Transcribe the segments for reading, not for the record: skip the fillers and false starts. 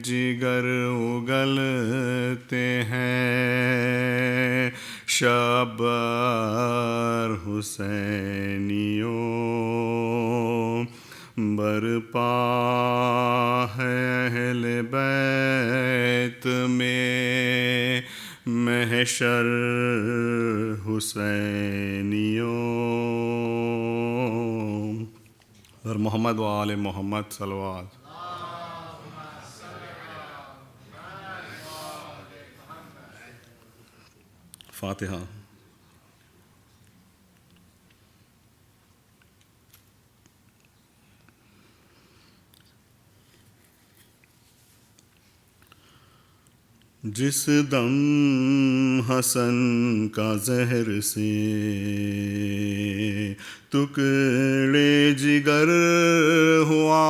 جگر اگلتے ہیں شبر حسینیوں، برپا ہے اہل بیت میں محشر حسینیوں۔ اور محمد و آل محمد صلوات۔ فاتحہ۔ جس دم حسن کا زہر سے ٹکڑے جگر ہوا،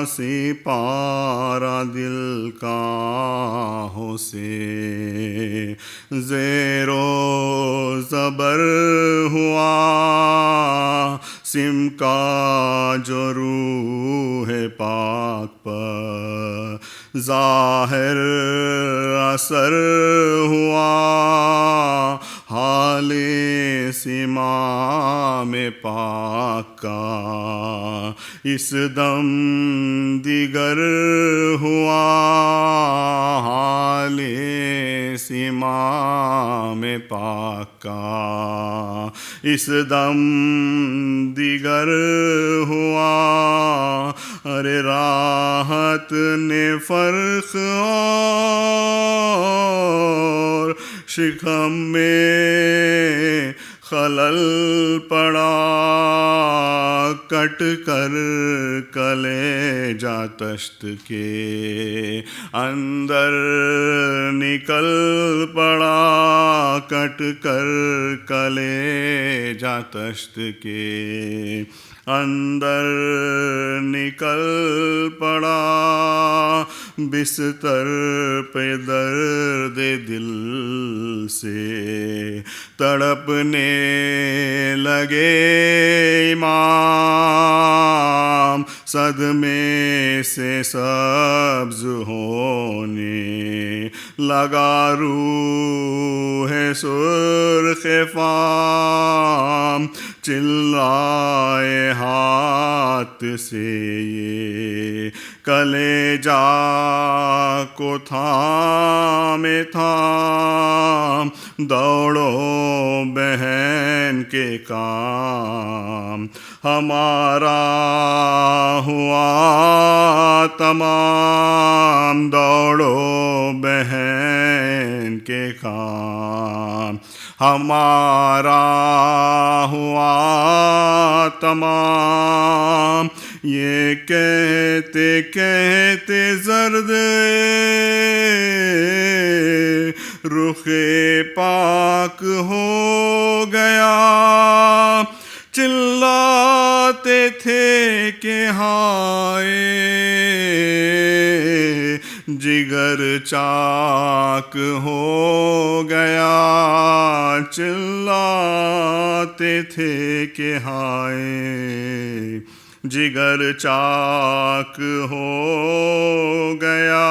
سپارہ دل کا ہو سے زیر و زبر ہوا، سم کا جو روح پاک پر ظاہر اثر ہوا، حال امام پاک کا اس دم دیگر ہوا، حال امام پاک کا اس دم دیگر ہوا۔ ارے راحت نے فرق اور شکم میں خلل پڑا، کٹ کر کلیجہ تشت کے اندر نکل پڑا، کٹ کر کلیجہ تشت کے اندر نکل پڑا، بستر پہ درد دل سے تڑپنے لگے امام، صدمے سے سبز ہونے لگا روح سرخ فام، چلائے ہاتھ سے یہ کلیجہ کو تھامے تھام، دوڑو بہن کے کام ہمارا ہوا تمام، دوڑو بہن کے کام ہمارا ہوا تمام۔ یہ کہتے کہتے زرد رخ پاک ہو گیا، چلاتے تھے کہ ہائے جگر چاک ہو گیا، چلاتے تھے کہ ہائے جگر چاک ہو گیا۔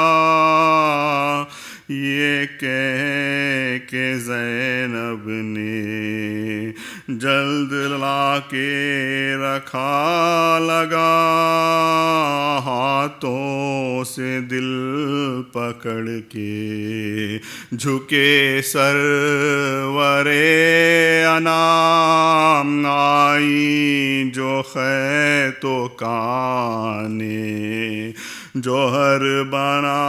یہ کہہ کے زینب نے جلد لا کے رکھا لگا، ہاتھوں سے دل پکڑ کے جھکے سرور انام، آئی جو خیط و کانے جوہر بنا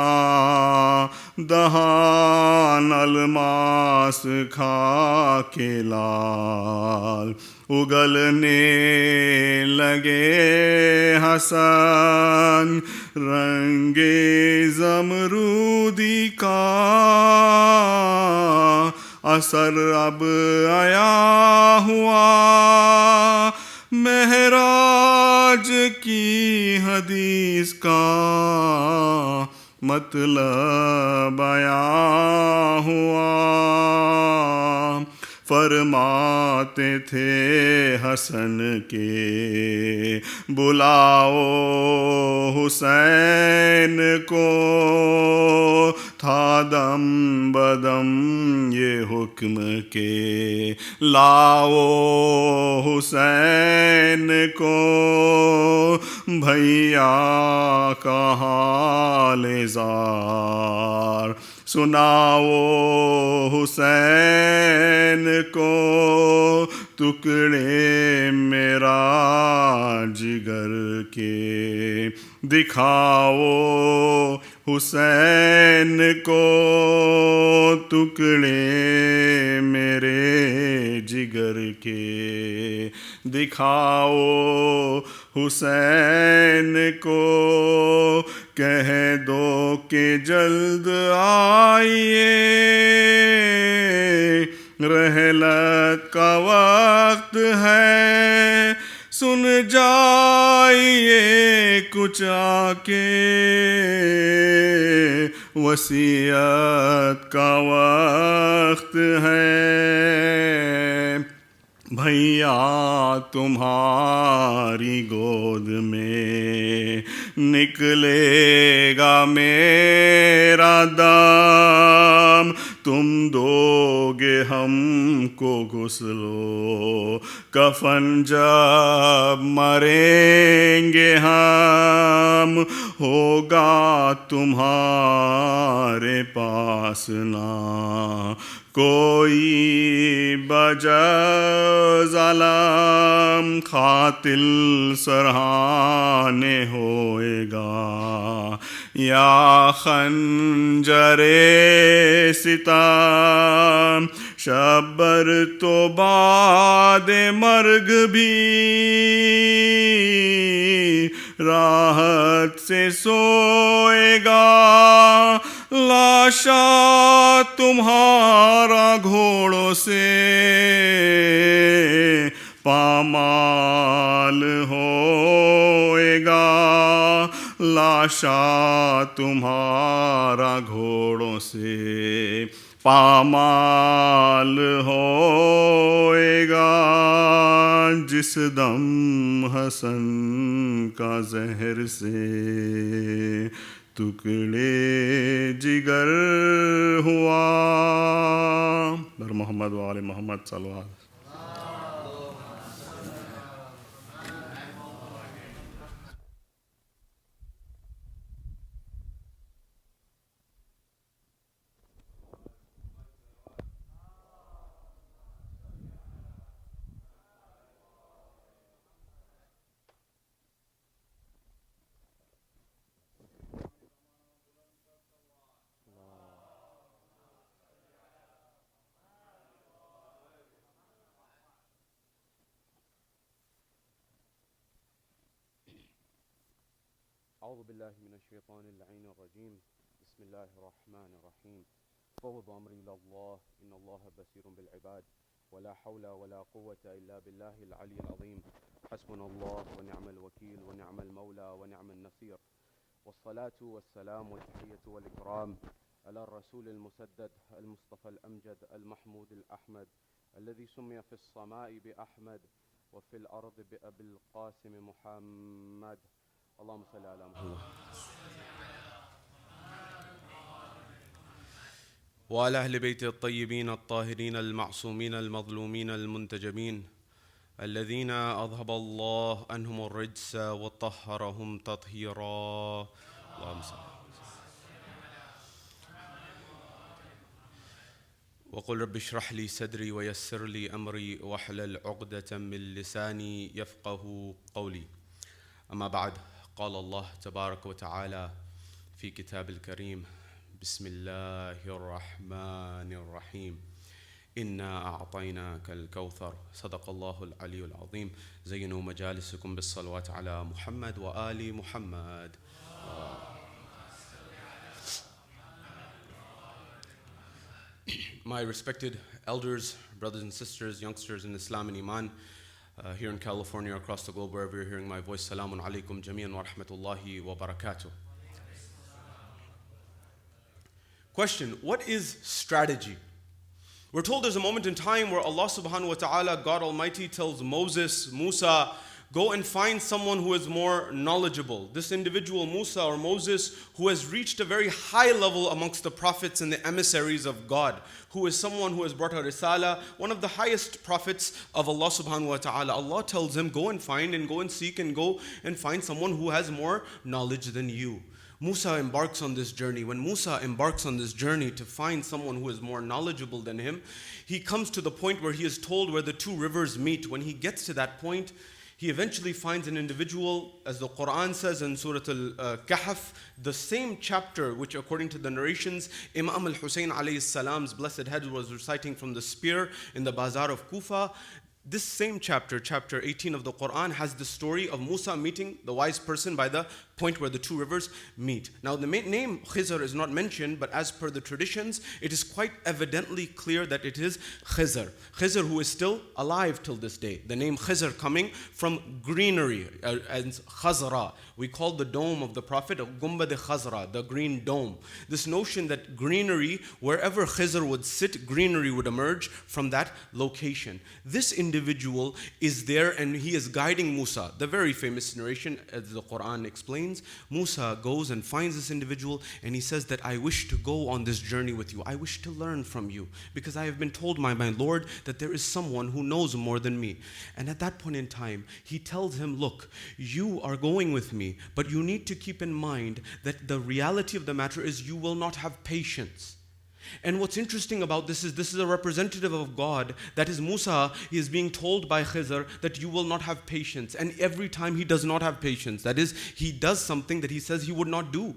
دہان، الماس کھا کے لال اگلنے لگے حسن، رنگ زمرودی کا اثر اب آیا ہوا، معراج کی حدیث کا مطلب آیا ہوا، فرماتے تھے حسن کے بلاؤ حسین کو، تھا دم بدم یہ حکم کے لاؤ حسین کو، بھیا کا حال زار سناؤ حسین کو، ٹکڑے میرا جگر کے دکھاؤ حسین کو، ٹکڑے میرے جگر کے دکھاؤ حسین کو، کہہ دو کہ جلد آئیے رحلت کا وقت ہے، سن جائیے کچھ آ کے وصیت کا وقت ہے، بھیا تمہاری گود میں نکلے گا میرا دم، تم دو گے ہم کو غسل و کفن جب مریں گے ہم، ہوگا تمہارے پاس نہ کوئی بجز علم، قاتل سرہانے ہوئے گا یا خنجر ستم، شبر تو بعد مرگ بھی راحت سے سوئے گا، لاشا تمہارا گھوڑوں سے پامال ہوئے گا، لاشا تمہارا گھوڑوں سے پامال ہوئے گا، جس دم حسن کا زہر سے ٹکڑے جگر ہوا، بر محمد و آل محمد صلی اللہ علیہ وسلم۔ أعوذ بالله من الشيطان اللعين الرجيم، بسم الله الرحمن الرحيم، فوض أمري إلى الله إن الله بصير بالعباد، ولا حول ولا قوة إلا بالله العلي العظيم، حسبنا الله ونعم الوكيل ونعم المولى ونعم النصير، والصلاة والسلام والتحية والإكرام على الرسول المسدد المصطفى الأمجد المحمود الأحمد الذي سمي في السماء بأحمد وفي الأرض بأبي القاسم محمد، اللهم صل على محمد وعلى أهل بيت الطيبين الطاهرين المعصومين المظلومين المنتجبين الذين أذهب الله عنهم الرجس وطهرهم تطهيرا، اللهم صل. وقل رب اشرح لي صدري ويسر لي أمري واحلل عقدة من لساني يفقه قولي، أما بعد، قال الله تبارك وتعالى في كتاب الكريم، بسم الله الرحمن الرحيم، إنا أعطيناك الكوثر، صدق الله العلي العظيم. زينوا مجالسكم بالصلوات على محمد وآل محمد. My respected elders, brothers and sisters, youngsters in Islam and Iman, here in California, across the globe, wherever you're hearing my voice, Salamun alaikum jami'an wa rahmatullahi wa barakatuh. Question: what is strategy? We're told there's a moment in time where Allah subhanahu wa ta'ala, God Almighty, tells Musa, go and find someone who is more knowledgeable. This individual, Musa or Moses, who has reached a very high level amongst the prophets and the emissaries of God, who is someone who has brought a risala, one of the highest prophets of Allah subhanahu wa ta'ala. Allah tells him, go and seek and go and find someone who has more knowledge than you. Musa embarks on this journey. When Musa embarks on this journey to find someone who is more knowledgeable than him, he comes to the point where he is told where the two rivers meet. When he gets to that point, he eventually finds an individual, as the Quran says in Surah Al-Kahf, the same chapter which according to the narrations, Imam al-Hussein alayhi salam's blessed head was reciting from the spear in the bazaar of Kufa. This same chapter, chapter 18 of the Quran, has the story of Musa meeting the wise person by the point where the two rivers meet. Now the name Khizr is not mentioned, but as per the traditions, it is quite evidently clear that it is Khizr. Khizr, who is still alive till this day. The name Khizr coming from greenery, and Khazra. We call the dome of the Prophet Gumbad Khazra, the green dome. This notion that greenery, wherever Khizr would sit, greenery would emerge from that location. This individual is there and he is guiding Musa. The very famous narration, as the Quran explains, Musa goes and finds this individual and he says that I wish to go on this journey with you. I wish to learn from you because I have been told by my Lord that there is someone who knows more than me. And at that point in time, he tells him, look, you are going with me, but you need to keep in mind that the reality of the matter is you will not have patience. And what's interesting about this is a representative of God. That is Musa, he is being told by Khizr that you will not have patience. And every time he does not have patience, that is, he does something that he says he would not do.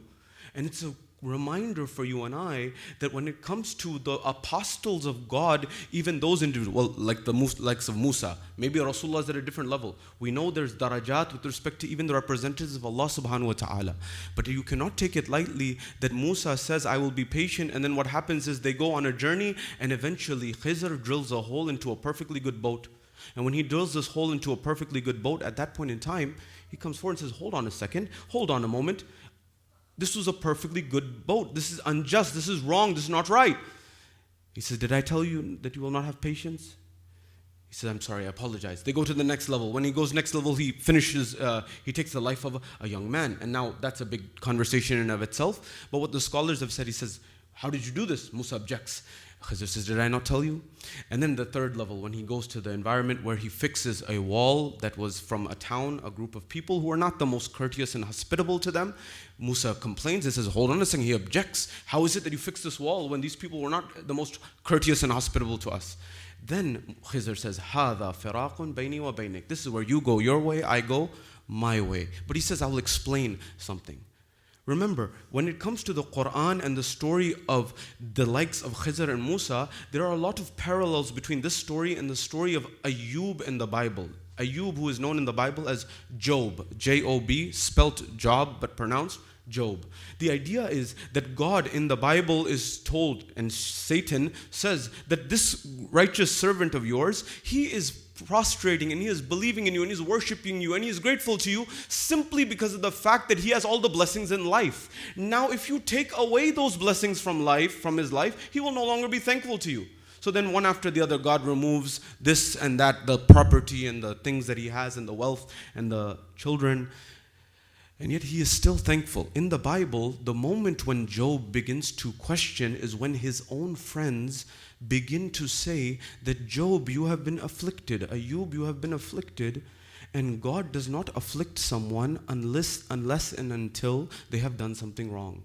And it's a reminder for you and I that when it comes to the apostles of God, even those individuals, well, like the likes of Musa, maybe Rasulullah is at a different level. We know there's darajat with respect to even the representatives of Allah subhanahu wa ta'ala. But you cannot take it lightly that Musa says, I will be patient, and then what happens is they go on a journey and eventually Khizr drills a hole into a perfectly good boat. And when he drills this hole into a perfectly good boat, at that point in time, he comes forward and says, hold on a second, hold on a moment. This was a perfectly good boat. This is unjust. This is wrong. This is not right. He says, did I tell you that you will not have patience? He says, I'm sorry, I apologize. They go to the next level. When he goes next level, he takes the life of a young man. And now that's a big conversation in and of itself. But what the scholars have said, he says, how did you do this? Musa objects. Khizr says, did I not tell you? And then the third level, when he goes to the environment where he fixes a wall that was from a town, a group of people who are not the most courteous and hospitable to them. Musa complains and says, hold on a second, he objects. How is it that you fixed this wall when these people were not the most courteous and hospitable to us? Then Khizr says, هَذَا فِرَاقٌ بَيْنِي وَبَيْنِكَ. This is where you go your way, I go my way. But he says, I will explain something. Remember, when it comes to the Quran and the story of the likes of Khizr and Musa, there are a lot of parallels between this story and the story of Ayub in the Bible. Ayub, who is known in the Bible as Job, J-O-B, spelt Job but pronounced Job. The idea is that God in the Bible is told, and Satan says that this righteous servant of yours, he is prostrating and he is believing in you and he is worshiping you and he is grateful to you simply because of the fact that he has all the blessings in life. Now, if you take away those blessings from his life, he will no longer be thankful to you. So then one after the other, God removes this and that, the property and the things that he has and the wealth and the children. And yet he is still thankful. In the Bible, the moment when Job begins to question is when his own friends begin to say that Job, you have been afflicted. Ayub, you have been afflicted. And God does not afflict someone unless and until they have done something wrong.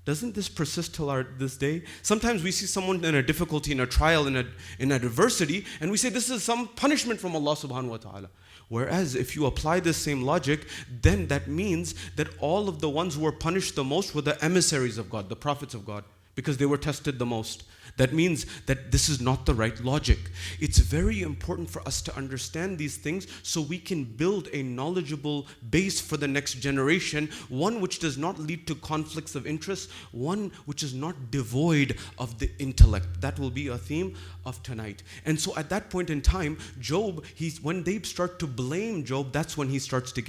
Doesn't this persist till this day? Sometimes we see someone in a difficulty, in a trial, in adversity, and we say this is some punishment from Allah subhanahu wa ta'ala. Whereas if you apply this same logic, then that means that all of the ones who were punished the most were the emissaries of God, the prophets of God, because they were tested the most. That means that this is not the right logic. It's very important for us to understand these things so we can build a knowledgeable base for the next generation, one which does not lead to conflicts of interest, one which is not devoid of the intellect. That will be a theme of tonight. And so at that point in time, Job, when they start to blame Job, that's when he starts to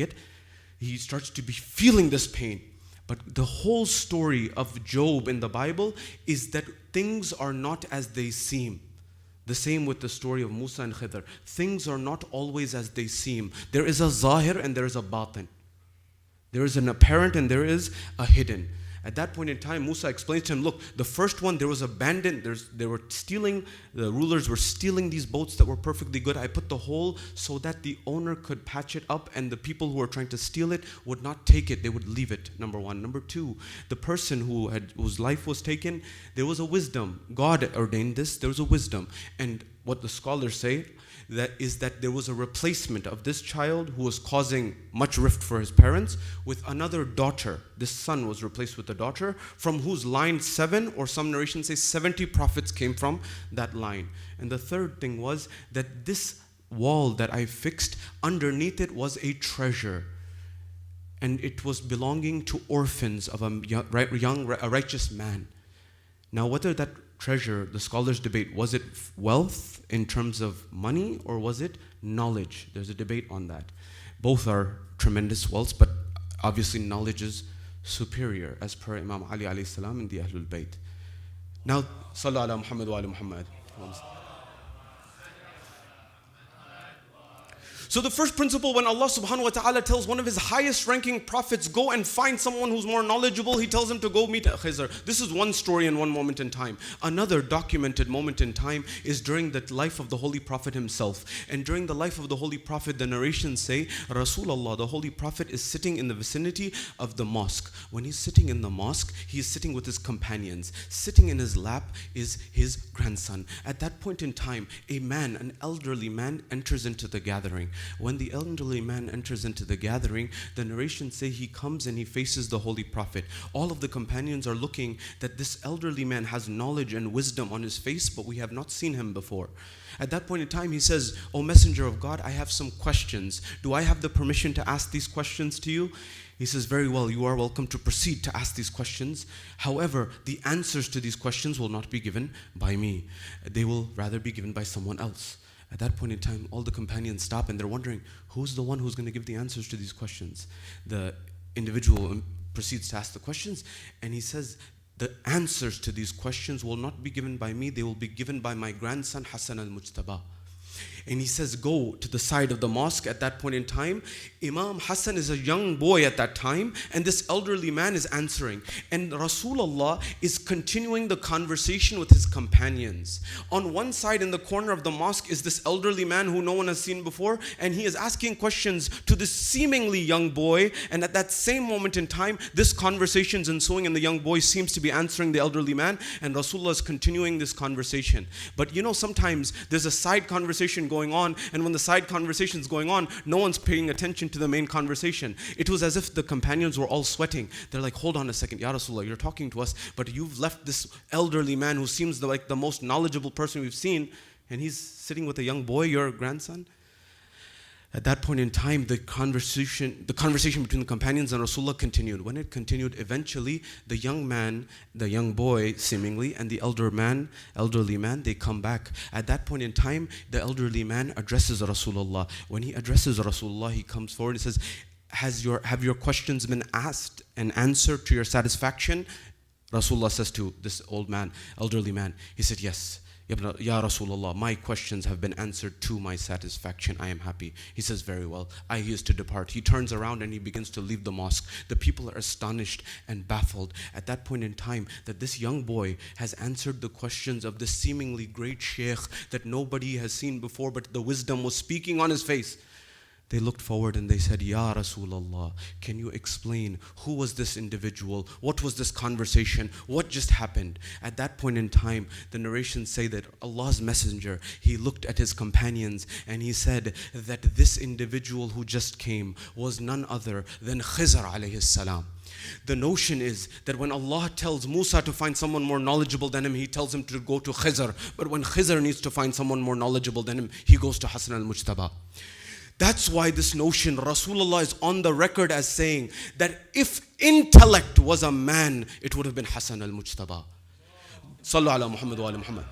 be feeling this pain. But the whole story of Job in the Bible is that things are not as they seem. The same with the story of Musa and Khidr. Things are not always as they seem. There is a zahir and there is a batin. There is an apparent and there is a hidden. At that point in time, Musa explains to him, look, the first one, there was a bandit, they were stealing, the rulers were stealing these boats that were perfectly good. I put the hole so that the owner could patch it up and the people who were trying to steal it would not take it, they would leave it, number one. Number two, the person whose life was taken, there was a wisdom. God ordained this, there was a wisdom. And what the scholars say, that there was a replacement of this child who was causing much rift for his parents with another daughter. This son was replaced with a daughter from whose line 7, or some narrations say 70 prophets came from that line. And the third thing was that this wall that I fixed, underneath it was a treasure. And it was belonging to orphans of a righteous man. Now whether that treasure, the scholars debate, was it wealth in terms of money or was it knowledge? There's a debate on that. Both are tremendous wealths, but obviously knowledge is superior, as per Imam Ali alayhi salam in the Ahlul Bayt. Now, Sallu ala Muhammad wa ala Muhammad. So the first principle, when Allah subhanahu wa ta'ala tells one of his highest ranking prophets, go and find someone who's more knowledgeable, he tells him to go meet Khizr. This is one story in one moment in time. Another documented moment in time is during the life of the Holy Prophet himself. And during the life of the Holy Prophet, the narrations say, Rasulullah, the Holy Prophet, is sitting in the vicinity of the mosque. When he's sitting in the mosque, he is sitting with his companions. Sitting in his lap is his grandson. At that point in time, an elderly man enters into the gathering. When the elderly man enters into the gathering, the narrations say he comes and he faces the Holy Prophet. All of the companions are looking that this elderly man has knowledge and wisdom on his face, but we have not seen him before. At that point in time, he says, O Messenger of God, I have some questions. Do I have the permission to ask these questions to you? He says, very well, you are welcome to proceed to ask these questions. However, the answers to these questions will not be given by me. They will rather be given by someone else. At that point in time, all the companions stop and they're wondering, who's the one who's going to give the answers to these questions? The individual proceeds to ask the questions, and he says, the answers to these questions will not be given by me, they will be given by my grandson Hasan al-Mujtaba. And he says, go to the side of the mosque. At that point in time, Imam Hasan is a young boy at that time, and this elderly man is answering. And Rasulullah is continuing the conversation with his companions. On one side in the corner of the mosque is this elderly man who no one has seen before, and he is asking questions to this seemingly young boy. And at that same moment in time, this conversation is ensuing, and the young boy seems to be answering the elderly man, and Rasulullah is continuing this conversation. But sometimes there's a side conversation going on, and when the side conversation is going on, no one's paying attention to the main conversation. It was as if the companions were all sweating. They're like, hold on a second, Ya Rasulullah, you're talking to us, but you've left this elderly man who seems like the most knowledgeable person we've seen, and he's sitting with a young boy, your grandson. At that point in time, the conversation between the companions and Rasulullah continued. When it continued, eventually the young man, the young boy seemingly, and the elderly man, they come back. At that point in time, the elderly man addresses Rasulullah. When he addresses Rasulullah, he comes forward and says, have your questions been asked and answered to your satisfaction? Rasulullah says to this elderly man, he said, yes. Ya Rasulullah, my questions have been answered to my satisfaction. I am happy. He says, very well. He is to depart. He turns around and he begins to leave the mosque. The people are astonished and baffled at that point in time that this young boy has answered the questions of this seemingly great sheikh that nobody has seen before, but the wisdom was speaking on his face. They looked forward and they said, Ya Rasulullah, can you explain who was this individual? What was this conversation? What just happened? At that point in time, the narrations say that Allah's messenger, he looked at his companions and he said that this individual who just came was none other than Khizr alayhi salam. The notion is that when Allah tells Musa to find someone more knowledgeable than him, he tells him to go to Khizr. But when Khizr needs to find someone more knowledgeable than him, he goes to Hasan al-Mujtaba. That's why this notion, Rasulullah is on the record as saying that if intellect was a man, it would have been Hasan al-Mujtaba. Sallu ala Muhammad wa ala Muhammad.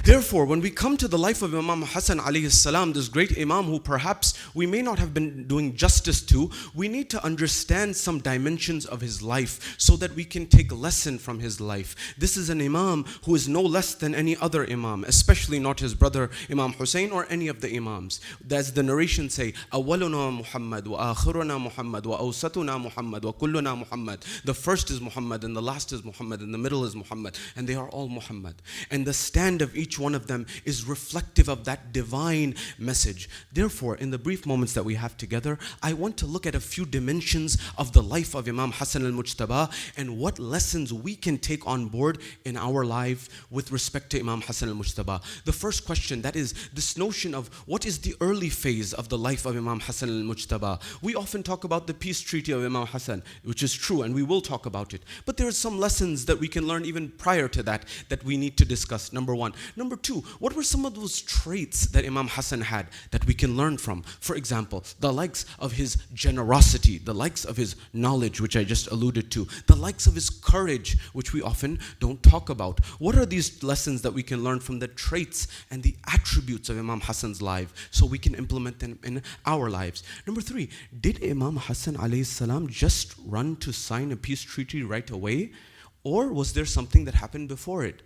Therefore, when we come to the life of Imam Hasan alayhi salam, this great Imam who perhaps we may not have been doing justice to, we need to understand some dimensions of his life so that we can take lesson from his life. This is an Imam who is no less than any other Imam, especially not his brother Imam Hussein or any of the Imams. As the narration say, أولنا Muhammad wa akhiruna Muhammad wa awsatuna Muhammad wa kulluna Muhammad. The first is Muhammad and the last is Muhammad and the middle is Muhammad, and they are all Muhammad. And the stand of each one of them is reflective of that divine message. Therefore, in the brief moments that we have together, I want to look at a few dimensions of the life of Imam Hasan al-Mujtaba and what lessons we can take on board in our life with respect to Imam Hasan al-Mujtaba. The first question, that is this notion of what is the early phase of the life of Imam Hasan al-Mujtaba. We often talk about the peace treaty of Imam Hasan, which is true, and we will talk about it. But there are some lessons that we can learn even prior to that we need to discuss, number one. Number two, what were some of those traits that Imam Hasan had that we can learn from? For example, the likes of his generosity, the likes of his knowledge, which I just alluded to, the likes of his courage, which we often don't talk about. What are these lessons that we can learn from the traits and the attributes of Imam Hasan's life so we can implement them in our lives? Number three, did Imam Hasan alayhi salam just run to sign a peace treaty right away? Or was there something that happened before it?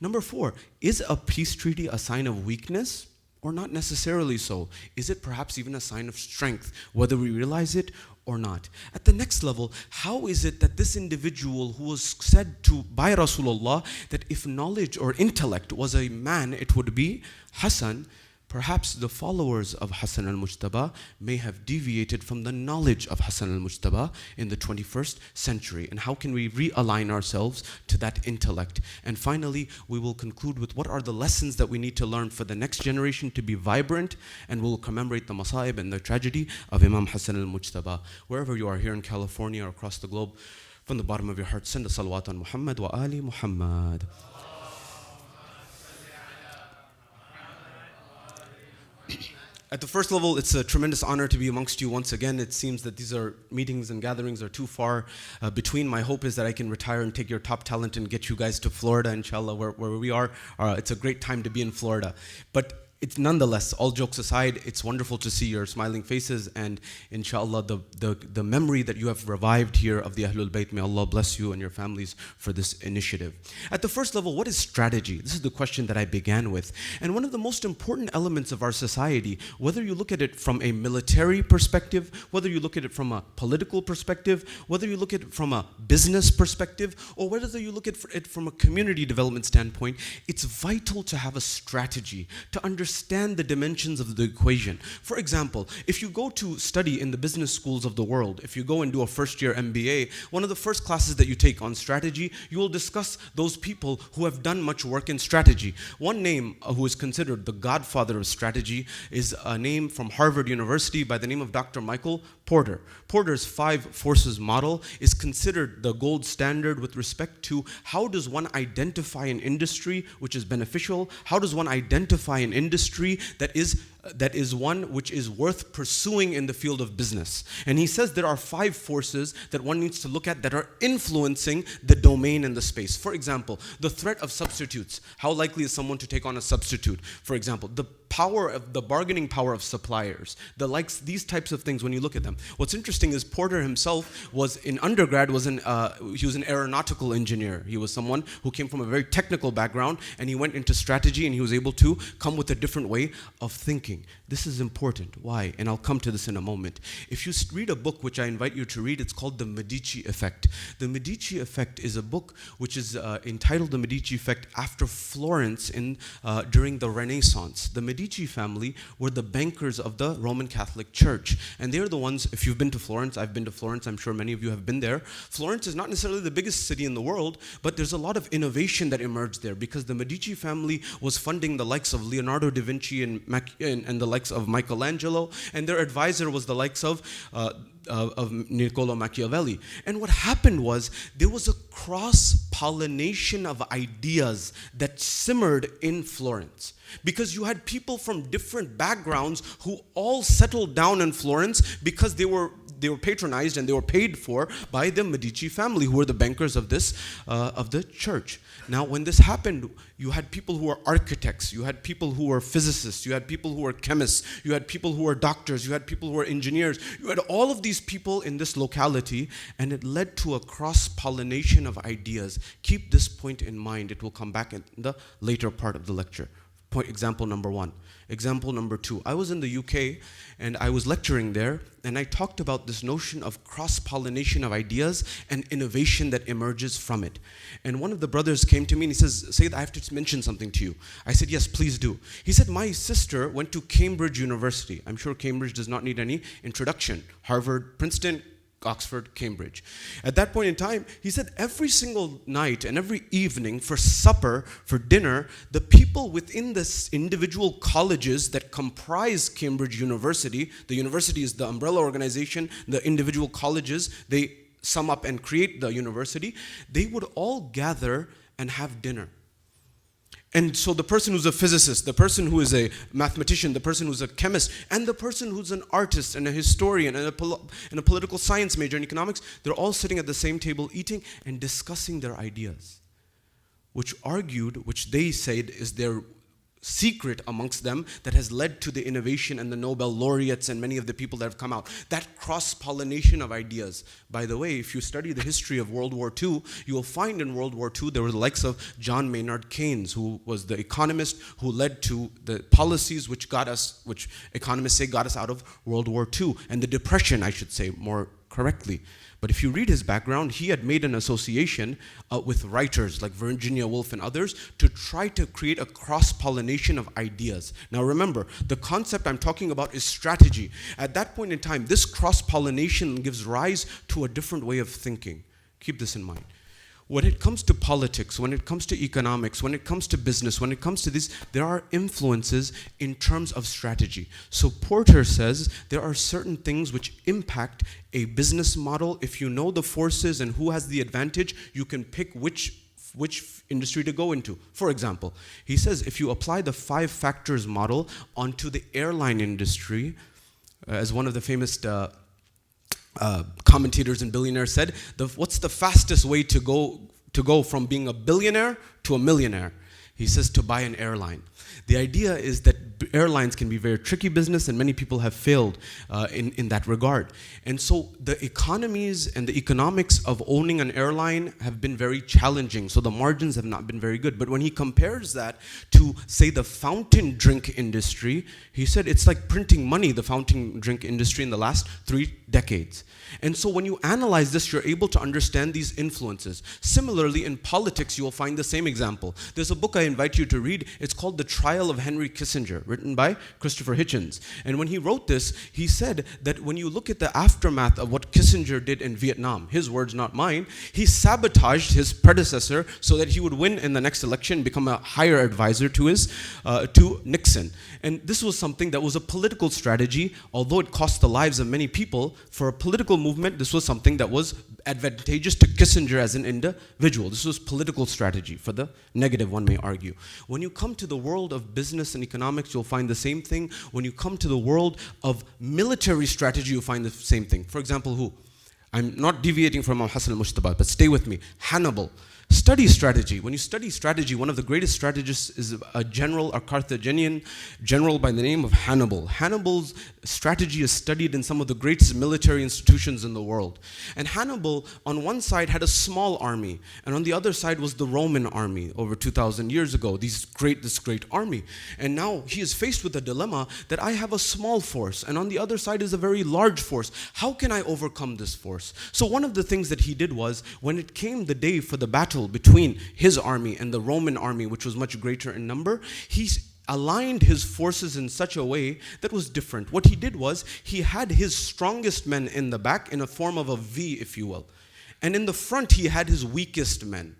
Number four, is a peace treaty a sign of weakness or not necessarily so? Is it perhaps even a sign of strength, whether we realize it or not? At the next level, how is it that this individual who was said to by Rasulullah that if knowledge or intellect was a man, it would be Hasan, perhaps the followers of Hasan al-Mujtaba may have deviated from the knowledge of Hasan al-Mujtaba in the 21st century. And how can we realign ourselves to that intellect? And finally, we will conclude with what are the lessons that we need to learn for the next generation to be vibrant, and we'll commemorate the masa'ib and the tragedy of Imam Hasan al-Mujtaba. Wherever you are, here in California or across the globe, from the bottom of your heart, send a salawat on Muhammad wa ali Muhammad. At the first level, it's a tremendous honor to be amongst you once again. It seems that these are meetings and gatherings are too far between. My hope is that I can retire and take your top talent and get you guys to Florida, inshallah, where we are. It's a great time to be in Florida. But it's nonetheless, all jokes aside, it's wonderful to see your smiling faces, and inshallah the memory that you have revived here of the Ahlul Bayt, may Allah bless you and your families for this initiative. At the first level, what is strategy? This is the question that I began with. And one of the most important elements of our society, whether you look at it from a military perspective, whether you look at it from a political perspective, whether you look at it from a business perspective, or whether you look at it from a community development standpoint, it's vital to have a strategy, to understand the dimensions of the equation. For example, if you go to study in the business schools of the world, if you go and do a first-year MBA, one of the first classes that you take on strategy, you will discuss those people who have done much work in strategy. One name who is considered the godfather of strategy is a name from Harvard University by the name of Dr. Michael Porter. Porter's 5 forces model is considered the gold standard with respect to how does one identify an industry which is beneficial, how does one identify an industry that is one which is worth pursuing in the field of business. And he says there are 5 forces that one needs to look at that are influencing the domain and the space. For example, the threat of substitutes. How likely is someone to take on a substitute? For example, the bargaining power of suppliers, the likes, these types of things when you look at them. What's interesting is Porter himself was in undergrad, he was an aeronautical engineer. He was someone who came from a very technical background, and he went into strategy and he was able to come with a different way of thinking. This is important. Why? And I'll come to this in a moment. If you read a book which I invite you to read, it's called The Medici Effect. The Medici Effect is a book which is entitled The Medici Effect after Florence during the Renaissance. The Medici family were the bankers of the Roman Catholic Church. And they're the ones, if you've been to Florence, I've been to Florence, I'm sure many of you have been there. Florence is not necessarily the biggest city in the world, but there's a lot of innovation that emerged there because the Medici family was funding the likes of Leonardo da Vinci and the likes of Michelangelo, and their advisor was the likes of Niccolo Machiavelli. And what happened was there was a cross-pollination of ideas that simmered in Florence, because you had people from different backgrounds who all settled down in Florence because they were they were patronized and they were paid for by the Medici family, who were the bankers of the church. Now, when this happened, you had people who were architects, you had people who were physicists, you had people who were chemists, you had people who were doctors, you had people who were engineers, you had all of these people in this locality, and it led to a cross-pollination of ideas. Keep this point in mind. It will come back in the later part of the lecture. Example number 1. Example number 2. I was in the UK and I was lecturing there, and I talked about this notion of cross-pollination of ideas and innovation that emerges from it. And one of the brothers came to me and he says, Sayyid, I have to mention something to you. I said, yes, please do. He said, my sister went to Cambridge University. I'm sure Cambridge does not need any introduction. Harvard, Princeton, Oxford, Cambridge. At that point in time, he said every single night and every evening for supper, for dinner, the people within this individual colleges that comprise Cambridge University, the university is the umbrella organization, the individual colleges, they sum up and create the university, they would all gather and have dinner. And so the person who's a physicist, the person who is a mathematician, the person who's a chemist, and the person who's an artist and a historian and a political science major in economics, they're all sitting at the same table eating and discussing their ideas, which they said is their secret amongst them that has led to the innovation and the Nobel laureates and many of the people that have come out. That cross-pollination of ideas. By the way, if you study the history of World War II, you will find in World War II there were the likes of John Maynard Keynes, who was the economist who led to the policies which economists say got us out of World War II, and the Depression, I should say more correctly. But if you read his background, he had made an association with writers like Virginia Woolf and others to try to create a cross-pollination of ideas. Now remember, the concept I'm talking about is strategy. At that point in time, this cross-pollination gives rise to a different way of thinking. Keep this in mind. When it comes to politics, when it comes to economics, when it comes to business, when it comes to this, there are influences in terms of strategy. So Porter says there are certain things which impact a business model. If you know the forces and who has the advantage, you can pick which industry to go into. For example, he says if you apply the 5 factors model onto the airline industry, as one of the famous commentators and billionaires said, what's the fastest way to go from being a billionaire to a millionaire? He says to buy an airline. The idea is that airlines can be very tricky business, and many people have failed in that regard. And so the economies and the economics of owning an airline have been very challenging, so the margins have not been very good. But when he compares that to, say, the fountain drink industry, he said it's like printing money, the fountain drink industry, in the last 3 decades. And so when you analyze this, you're able to understand these influences. Similarly, in politics, you will find the same example. There's a book I invite you to read. It's called The Trial of Henry Kissinger, written by Christopher Hitchens. And when he wrote this, he said that when you look at the aftermath of what Kissinger did in Vietnam, his words, not mine, he sabotaged his predecessor so that he would win in the next election, become a higher advisor to Nixon. And this was something that was a political strategy, although it cost the lives of many people. For a political movement, this was something that was advantageous to Kissinger as an individual. This was political strategy, for the negative, one may argue. When you come to the world of business and economics, you'll find the same thing. When you come to the world of military strategy, you'll find the same thing. For example, who? I'm not deviating from Hasan al-Mushtabah, but stay with me. Hannibal. Study strategy. When you study strategy, one of the greatest strategists is a Carthaginian general by the name of Hannibal. Hannibal's strategy is studied in some of the greatest military institutions in the world. And Hannibal, on one side, had a small army, and on the other side was the Roman army over 2,000 years ago, this great army. And now he is faced with a dilemma that I have a small force, and on the other side is a very large force. How can I overcome this force? So one of the things that he did was, when it came the day for the battle between his army and the Roman army, which was much greater in number, he aligned his forces in such a way that was different. What he did was, he had his strongest men in the back in a form of a V, if you will. And in the front, he had his weakest men.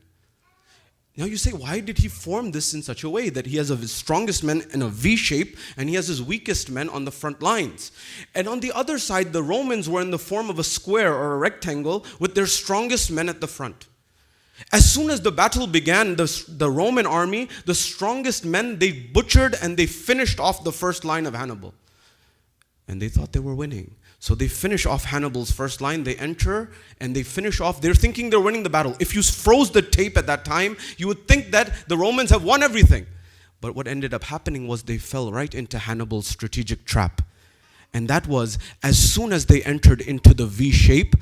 Now you say, why did he form this in such a way that he has his strongest men in a V shape and he has his weakest men on the front lines? And on the other side, the Romans were in the form of a square or a rectangle with their strongest men at the front. As soon as the battle began, the Roman army, the strongest men, they butchered and they finished off the first line of Hannibal. And they thought they were winning. So they finish off Hannibal's first line. They enter and they finish off. They're thinking they're winning the battle. If you froze the tape at that time, you would think that the Romans have won everything. But what ended up happening was they fell right into Hannibal's strategic trap. And that was, as soon as they entered into the V shape,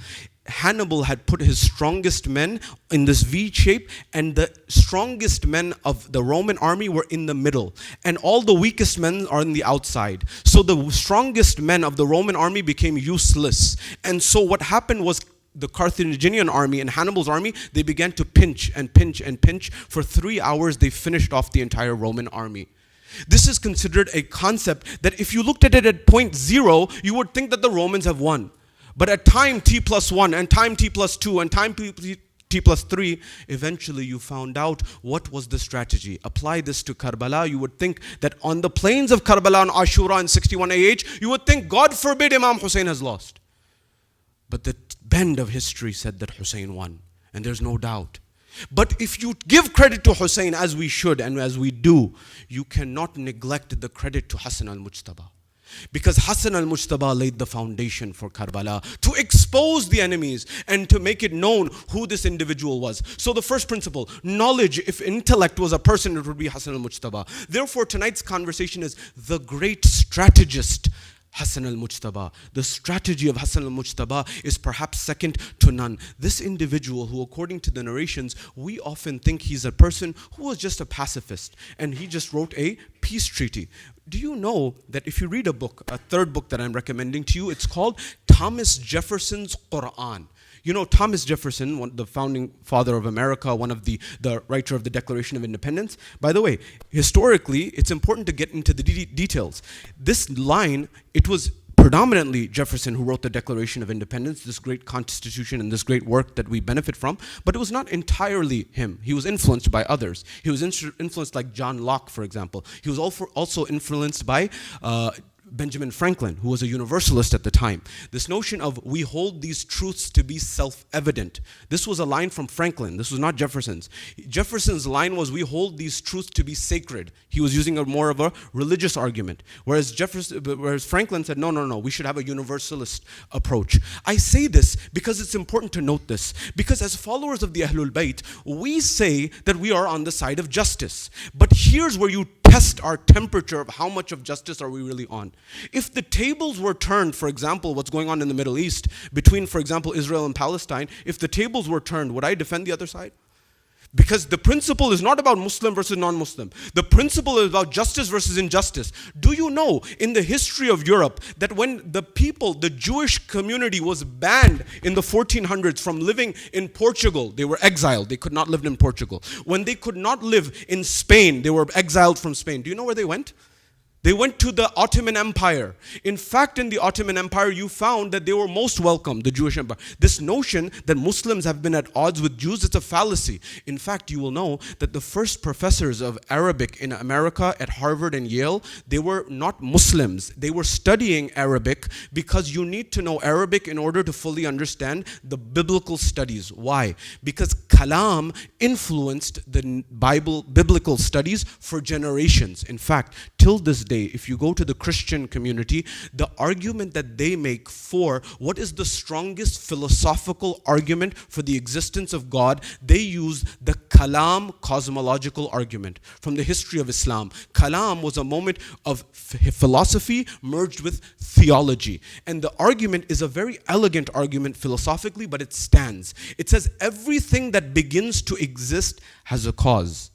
Hannibal had put his strongest men in this V shape, and the strongest men of the Roman army were in the middle, and all the weakest men are in the outside. So the strongest men of the Roman army became useless. And so what happened was, the Carthaginian army and Hannibal's army, they began to pinch and pinch and pinch. For 3 hours, they finished off the entire Roman army. This is considered a concept that if you looked at it at point 0, you would think that the Romans have won. But at time t+1 and time t+2 and time t+3, eventually you found out what was the strategy. Apply this to Karbala, you would think that on the plains of Karbala and Ashura in 61 AH, you would think, God forbid, Imam Hussein has lost. But the bend of history said that Hussein won, and there's no doubt. But if you give credit to Hussein, as we should and as we do, you cannot neglect the credit to Hasan al-Mujtaba. Because Hasan al-Mujtaba laid the foundation for Karbala to expose the enemies and to make it known who this individual was. So the first principle, knowledge, if intellect was a person, it would be Hasan al-Mujtaba. Therefore, tonight's conversation is the great strategist, Hasan al-Mujtaba. The strategy of Hasan al-Mujtaba is perhaps second to none. This individual who, according to the narrations, we often think he's a person who was just a pacifist and he just wrote a peace treaty. Do you know that if you read a book, a third book that I'm recommending to you, it's called Thomas Jefferson's Quran. You know Thomas Jefferson, the founding father of America, one of the writer of the Declaration of Independence. By the way, historically, it's important to get into the details. This line, it was predominantly Jefferson who wrote the Declaration of Independence, this great constitution and this great work that we benefit from, but it was not entirely him. He was influenced by others. He was influenced like John Locke, for example. He was also influenced by Benjamin Franklin, who was a universalist at the time. This notion of we hold these truths to be self-evident. This was a line from Franklin. This was not Jefferson's. Jefferson's line was we hold these truths to be sacred. He was using more of a religious argument. Whereas Franklin said, no, we should have a universalist approach. I say this because it's important to note this. Because as followers of the Ahlul Bayt, we say that we are on the side of justice. But here's where you test our temperature of how much of justice are we really on. If the tables were turned, for example, what's going on in the Middle East between, for example, Israel and Palestine, if the tables were turned, would I defend the other side? Because the principle is not about Muslim versus non-Muslim. The principle is about justice versus injustice. Do you know in the history of Europe that when the people, the Jewish community was banned in the 1400s from living in Portugal, they were exiled. They could not live in Portugal. When they could not live in Spain, they were exiled from Spain. Do you know where they went? They went to the Ottoman Empire. In fact, in the Ottoman Empire, you found that they were most welcome, the Jewish Empire. This notion that Muslims have been at odds with Jews, it's a fallacy. In fact, you will know that the first professors of Arabic in America at Harvard and Yale, they were not Muslims. They were studying Arabic because you need to know Arabic in order to fully understand the biblical studies. Why? Because Kalam influenced the biblical studies for generations. In fact, till this day, if you go to the Christian community, the argument that they make for what is the strongest philosophical argument for the existence of God, they use the Kalam cosmological argument from the history of Islam. Kalam was a moment of philosophy merged with theology. And the argument is a very elegant argument philosophically, but it stands. It says everything that begins to exist has a cause.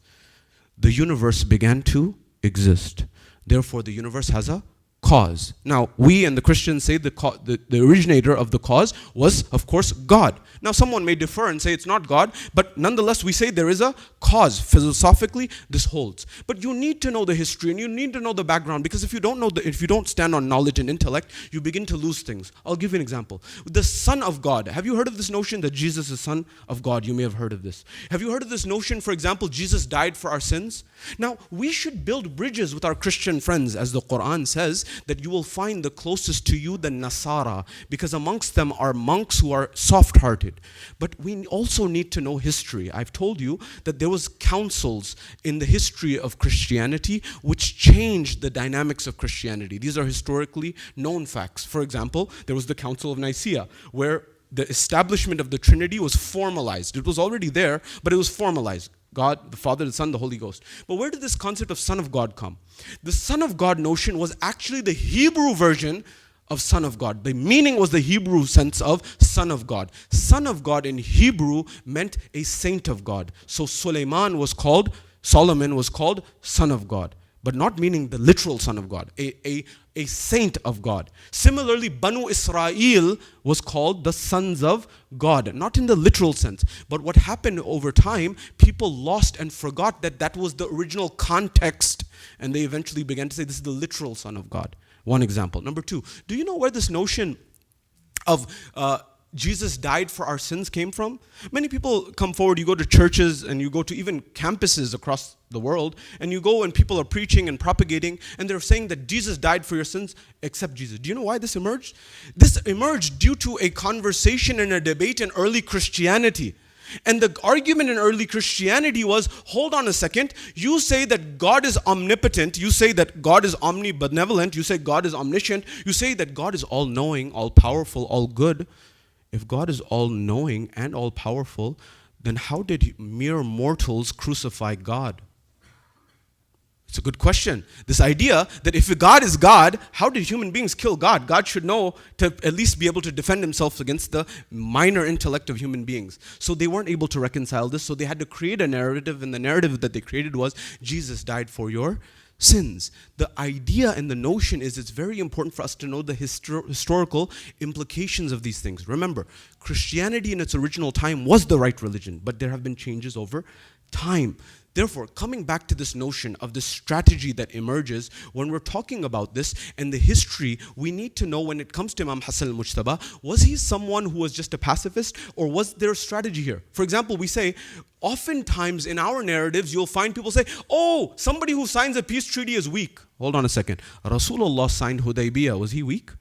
The universe began to exist. Therefore, the universe has a cause. Now, we and the Christians say the originator of the cause was, of course, God. Now, someone may differ and say it's not God, but nonetheless, we say there is a cause. Philosophically, this holds. But you need to know the history and you need to know the background, because if you don't know, if you don't stand on knowledge and intellect, you begin to lose things. I'll give you an example. The Son of God. Have you heard of this notion that Jesus is Son of God? You may have heard of this. Have you heard of this notion, for example, Jesus died for our sins? Now, we should build bridges with our Christian friends, as the Quran says, that you will find the closest to you the Nasara, because amongst them are monks who are soft-hearted. But we also need to know history. I've told you that there was councils in the history of Christianity which changed the dynamics of Christianity. These are historically known facts. For example, there was the Council of Nicaea, where the establishment of the Trinity was formalized. It was already there, but it was formalized. God, the Father, the Son, the Holy Ghost. But where did this concept of Son of God come? The Son of God notion was actually the Hebrew version of Son of God. The meaning was the Hebrew sense of Son of God. Son of God in Hebrew meant a saint of God. So Solomon was called Son of God, but not meaning the literal Son of God, a saint of God. Similarly, Banu Israel was called the sons of God, not in the literal sense. But what happened over time, people lost and forgot that that was the original context, and they eventually began to say this is the literal Son of God. One example. Number two, do you know where this notion of Jesus died for our sins came from? Many people come forward, you go to churches and you go to even campuses across the world, and you go and people are preaching and propagating, and they're saying that Jesus died for your sins, except Jesus. Do you know why this emerged? This emerged due to a conversation and a debate in early Christianity. And the argument in early Christianity was, hold on a second, you say that God is omnipotent, you say that God is omnibenevolent, you say God is omniscient, you say that God is all-knowing, all-powerful, all-good. If God is all-knowing and all-powerful, then how did mere mortals crucify God? It's a good question. This idea that if God is God, how did human beings kill God? God should know to at least be able to defend himself against the minor intellect of human beings. So they weren't able to reconcile this, so they had to create a narrative, and the narrative that they created was, Jesus died for your sins. The idea and the notion is it's very important for us to know the historical implications of these things. Remember, Christianity in its original time was the right religion, but there have been changes over time. Therefore, coming back to this notion of this strategy that emerges, when we're talking about this and the history, we need to know when it comes to Imam Hasan al-Mujtaba, was he someone who was just a pacifist, or was there a strategy here? For example, we say, oftentimes in our narratives, you'll find people say, oh, somebody who signs a peace treaty is weak. Hold on a second. Rasulullah signed Hudaybiyah. Was he weak?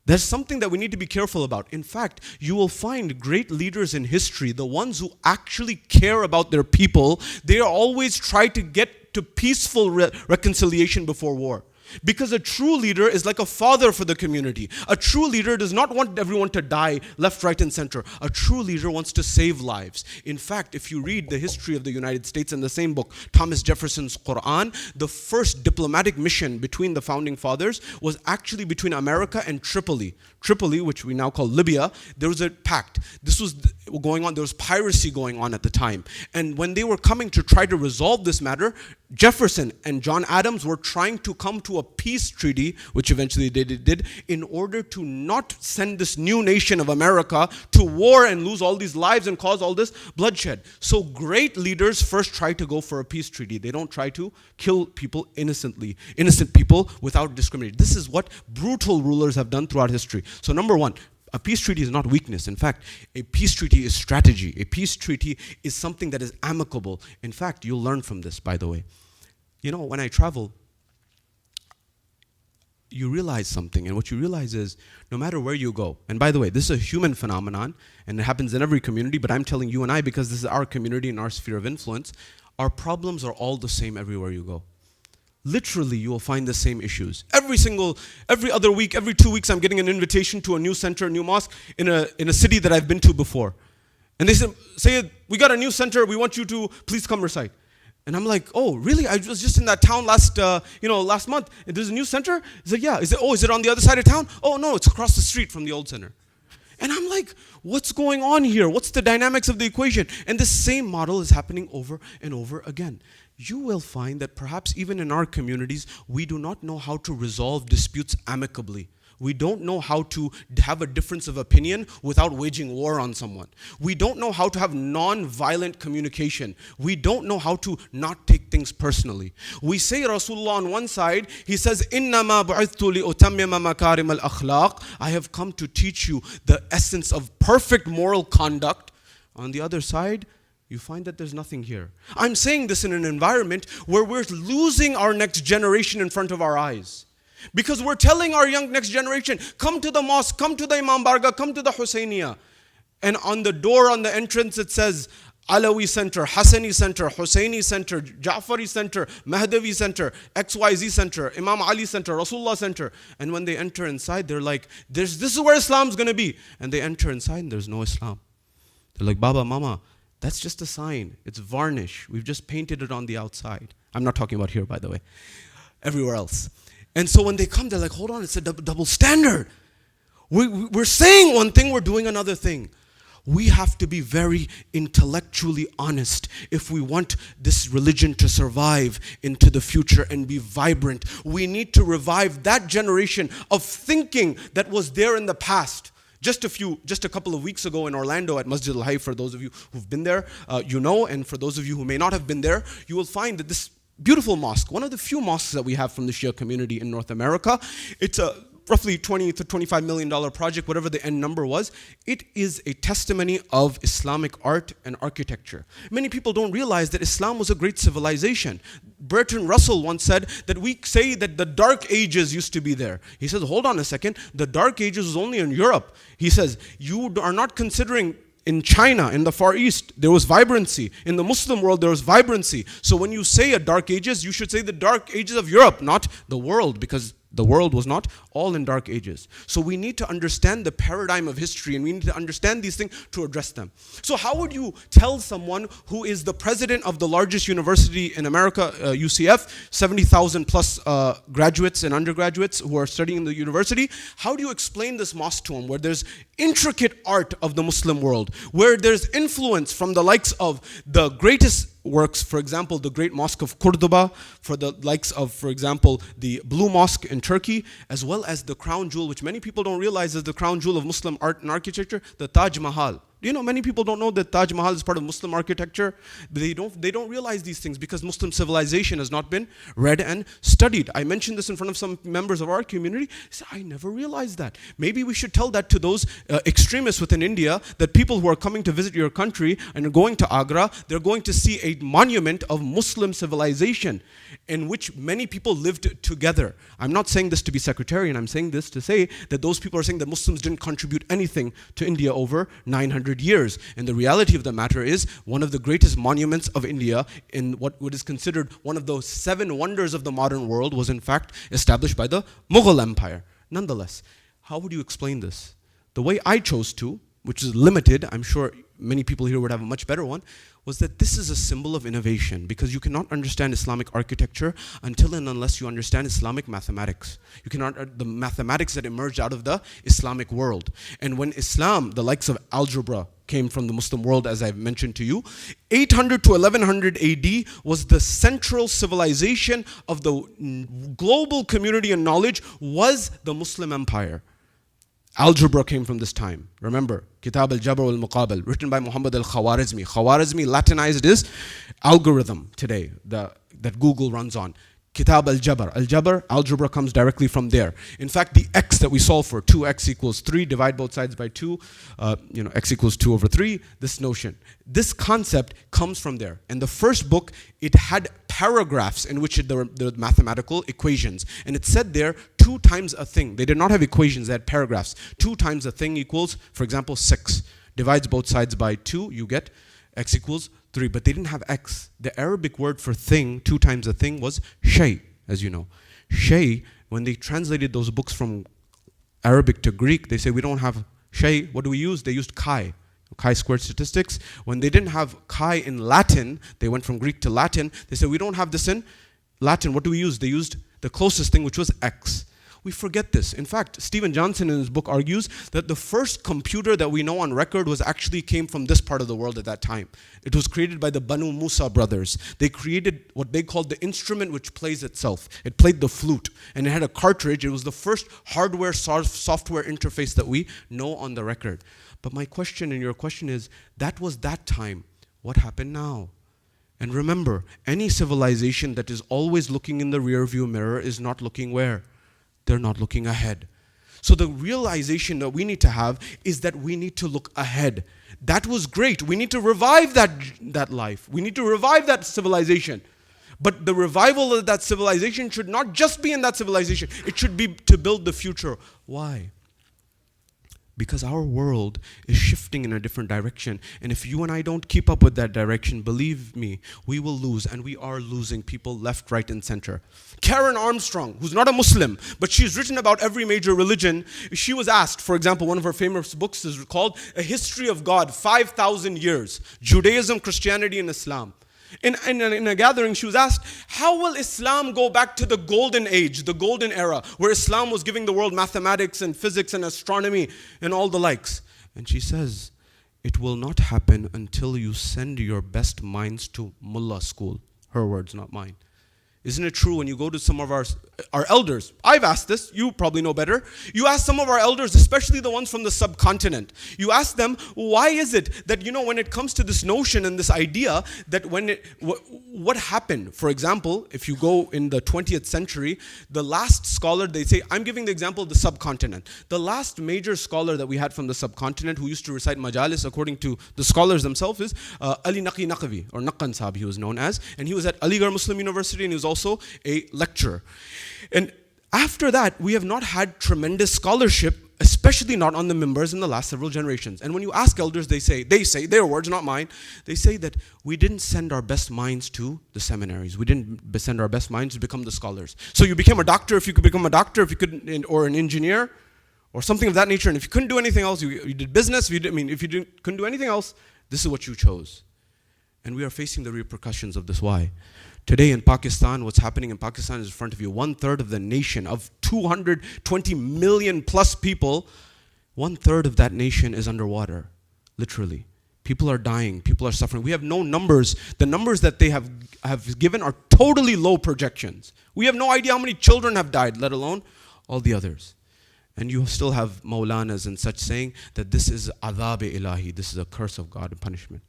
There's something that we need to be careful about. In fact, you will find great leaders in history, the ones who actually care about their people, they always try to get to peaceful reconciliation before war. Because a true leader is like a father for the community. A true leader does not want everyone to die left, right, and center. A true leader wants to save lives. In fact, if you read the history of the United States in the same book, Thomas Jefferson's Quran, the first diplomatic mission between the founding fathers was actually between America and Tripoli. Tripoli, which we now call Libya, there was a pact. This was going on, there was piracy going on at the time. And when they were coming to try to resolve this matter, Jefferson and John Adams were trying to come to a peace treaty, which eventually they did, in order to not send this new nation of America to war and lose all these lives and cause all this bloodshed. So great leaders first try to go for a peace treaty. They don't try to kill people innocent people without discriminating. This is what brutal rulers have done throughout history. So number one, a peace treaty is not weakness. In fact, a peace treaty is strategy. A peace treaty is something that is amicable. In fact, you'll learn from this, by the way. You know, when I travel, you realize something, and what you realize is no matter where you go, and by the way, this is a human phenomenon, and it happens in every community, but I'm telling you and I because this is our community and our sphere of influence, our problems are all the same everywhere you go. Literally, you will find the same issues. Every other week, every 2 weeks, I'm getting an invitation to a new center, a new mosque in a city that I've been to before. And they say, we got a new center, we want you to please come recite. And I'm like, oh, really? I was just in that town last month. There's a new center? He said, yeah. Is it on the other side of town? Oh, no, it's across the street from the old center. And I'm like, what's going on here? What's the dynamics of the equation? And the same model is happening over and over again. You will find that perhaps even in our communities, we do not know how to resolve disputes amicably. We don't know how to have a difference of opinion without waging war on someone. We don't know how to have non-violent communication. We don't know how to not take things personally. We say Rasulullah on one side, he says, إِنَّمَا بُعِثْتُ لِأُتَمِّمَ مَكَارِمَ الْأَخْلَاقِ, I have come to teach you the essence of perfect moral conduct. On the other side, you find that there's nothing here. I'm saying this in an environment where we're losing our next generation in front of our eyes. Because we're telling our young next generation, come to the mosque, come to the Imam Barga, come to the Husainiyah. And on the door, on the entrance, it says, Alawi Center, Hassani Center, Hussaini Center, Ja'fari Center, Mahdavi Center, XYZ Center, Imam Ali Center, Rasulullah Center. And when they enter inside, they're like, this is where Islam's going to be. And they enter inside and there's no Islam. They're like, Baba, Mama, that's just a sign. It's varnish. We've just painted it on the outside. I'm not talking about here, by the way. Everywhere else. And so when they come, they're like, hold on, it's a double standard. We're saying one thing, we're doing another thing. We have to be very intellectually honest if we want this religion to survive into the future and be vibrant. We need to revive that generation of thinking that was there in the past. Just a couple of weeks ago in Orlando at Masjid al-Hayy, for those of you who've been there, and for those of you who may not have been there, you will find that this beautiful mosque, one of the few mosques that we have from the Shia community in North America, it's a roughly $20 to $25 million project, whatever the end number was. It is a testimony of Islamic art and architecture. Many people don't realize that Islam was a great civilization. Bertrand Russell once said that we say that the Dark Ages used to be there. He says, hold on a second, the Dark Ages was only in Europe. He says, you are not considering in China, in the Far East, there was vibrancy. In the Muslim world, there was vibrancy. So when you say a Dark Ages, you should say the Dark Ages of Europe, not the world, because the world was not all in dark ages. So we need to understand the paradigm of history, and we need to understand these things to address them. So how would you tell someone who is the president of the largest university in America, UCF, 70,000 plus graduates and undergraduates who are studying in the university, how do you explain this mosque to them, where there's intricate art of the Muslim world, where there's influence from the likes of the greatest works, for example, the great mosque of Cordoba, for the likes of, for example, the Blue Mosque in Turkey, as well as the crown jewel, which many people don't realize is the crown jewel of Muslim art and architecture, the Taj Mahal. Do you know many people don't know that Taj Mahal is part of Muslim architecture? They don't realize these things because Muslim civilization has not been read and studied. I mentioned this in front of some members of our community. They said, I never realized that. Maybe we should tell that to those extremists within India, that people who are coming to visit your country and are going to Agra, they're going to see a monument of Muslim civilization in which many people lived together. I'm not saying this to be sectarian. I'm saying this to say that those people are saying that Muslims didn't contribute anything to India over 900 years. And the reality of the matter is, one of the greatest monuments of India, in what is considered one of those 7 wonders of the modern world, was in fact established by the Mughal Empire. Nonetheless, how would you explain this? The way I chose to, which is limited, I'm sure many people here would have a much better one, was that this is a symbol of innovation, because you cannot understand Islamic architecture until and unless you understand Islamic mathematics. You cannot, the mathematics that emerged out of the Islamic world. And when Islam, the likes of algebra, came from the Muslim world, as I've mentioned to you, 800 to 1100 AD was the central civilization of the global community and knowledge was the Muslim empire. Algebra came from this time. Remember, Kitab al-Jabr wal-Muqabal, written by Muhammad al-Khawarizmi. Khawarizmi Latinized is algorithm today that Google runs on. Kitab al-Jabr. Al-Jabr, algebra comes directly from there. In fact, the x that we solve for, 2x equals 3, divide both sides by 2, x equals 2 over 3, this notion. This concept comes from there. And the first book, it had paragraphs in which there were mathematical equations. And it said there, 2 times a thing. They did not have equations, they had paragraphs. 2 times a thing equals, for example, 6. Divides both sides by 2, you get x equals 3. But they didn't have x. The Arabic word for thing, 2 times a thing, was shay, as you know. Shay, when they translated those books from Arabic to Greek, they say we don't have shay. What do we use? They used chi-squared statistics. When they didn't have chi in Latin, they went from Greek to Latin. They said we don't have this in Latin. What do we use? They used the closest thing, which was x. We forget this. In fact, Stephen Johnson in his book argues that the first computer that we know on record came from this part of the world at that time. It was created by the Banu Musa brothers. They created what they called the instrument which plays itself. It played the flute, and it had a cartridge. It was the first hardware software interface that we know on the record. But my question and your question is, that was that time. What happened now? And remember, any civilization that is always looking in the rearview mirror is not looking where? They're not looking ahead. So the realization that we need to have is that we need to look ahead. That was great. We need to revive that life. We need to revive that civilization. But the revival of that civilization should not just be in that civilization. It should be to build the future. Why? Because our world is shifting in a different direction. And if you and I don't keep up with that direction, believe me, we will lose. And we are losing people left, right, and center. Karen Armstrong, who's not a Muslim, but she's written about every major religion. She was asked, for example, one of her famous books is called A History of God, 5,000 Years, Judaism, Christianity, and Islam. In a gathering, she was asked, how will Islam go back to the golden age, the golden era, where Islam was giving the world mathematics and physics and astronomy and all the likes? And she says, it will not happen until you send your best minds to mullah school. Her words, not mine. Isn't it true when you go to some of our elders? I've asked this, you probably know better. You ask some of our elders, especially the ones from the subcontinent. You ask them, why is it that, when it comes to this notion and this idea that what happened? For example, if you go in the 20th century, the last scholar, they say, I'm giving the example of the subcontinent. The last major scholar that we had from the subcontinent who used to recite majalis according to the scholars themselves is Ali Naqi Naqvi, or Naqan Sahib he was known as. And he was at Aligarh Muslim University, and he was also a lecturer. And after that, we have not had tremendous scholarship, especially not on the members in the last several generations. And when you ask elders, they say, their words, not mine, they say that we didn't send our best minds to the seminaries. We didn't send our best minds to become the scholars. So you became a doctor if you could become a doctor, if you could, or an engineer, or something of that nature. And if you couldn't do anything else, you did business. If you couldn't do anything else, this is what you chose. And we are facing the repercussions of this. Why? Today in Pakistan, what's happening in Pakistan is in front of you. 1/3 of the nation, of 220 million plus people, 1/3 of that nation is underwater, literally. People are dying, people are suffering. We have no numbers. The numbers that they have given are totally low projections. We have no idea how many children have died, let alone all the others. And you still have Maulanas and such saying that this is adhab-e-ilahi, this is a curse of God and punishment.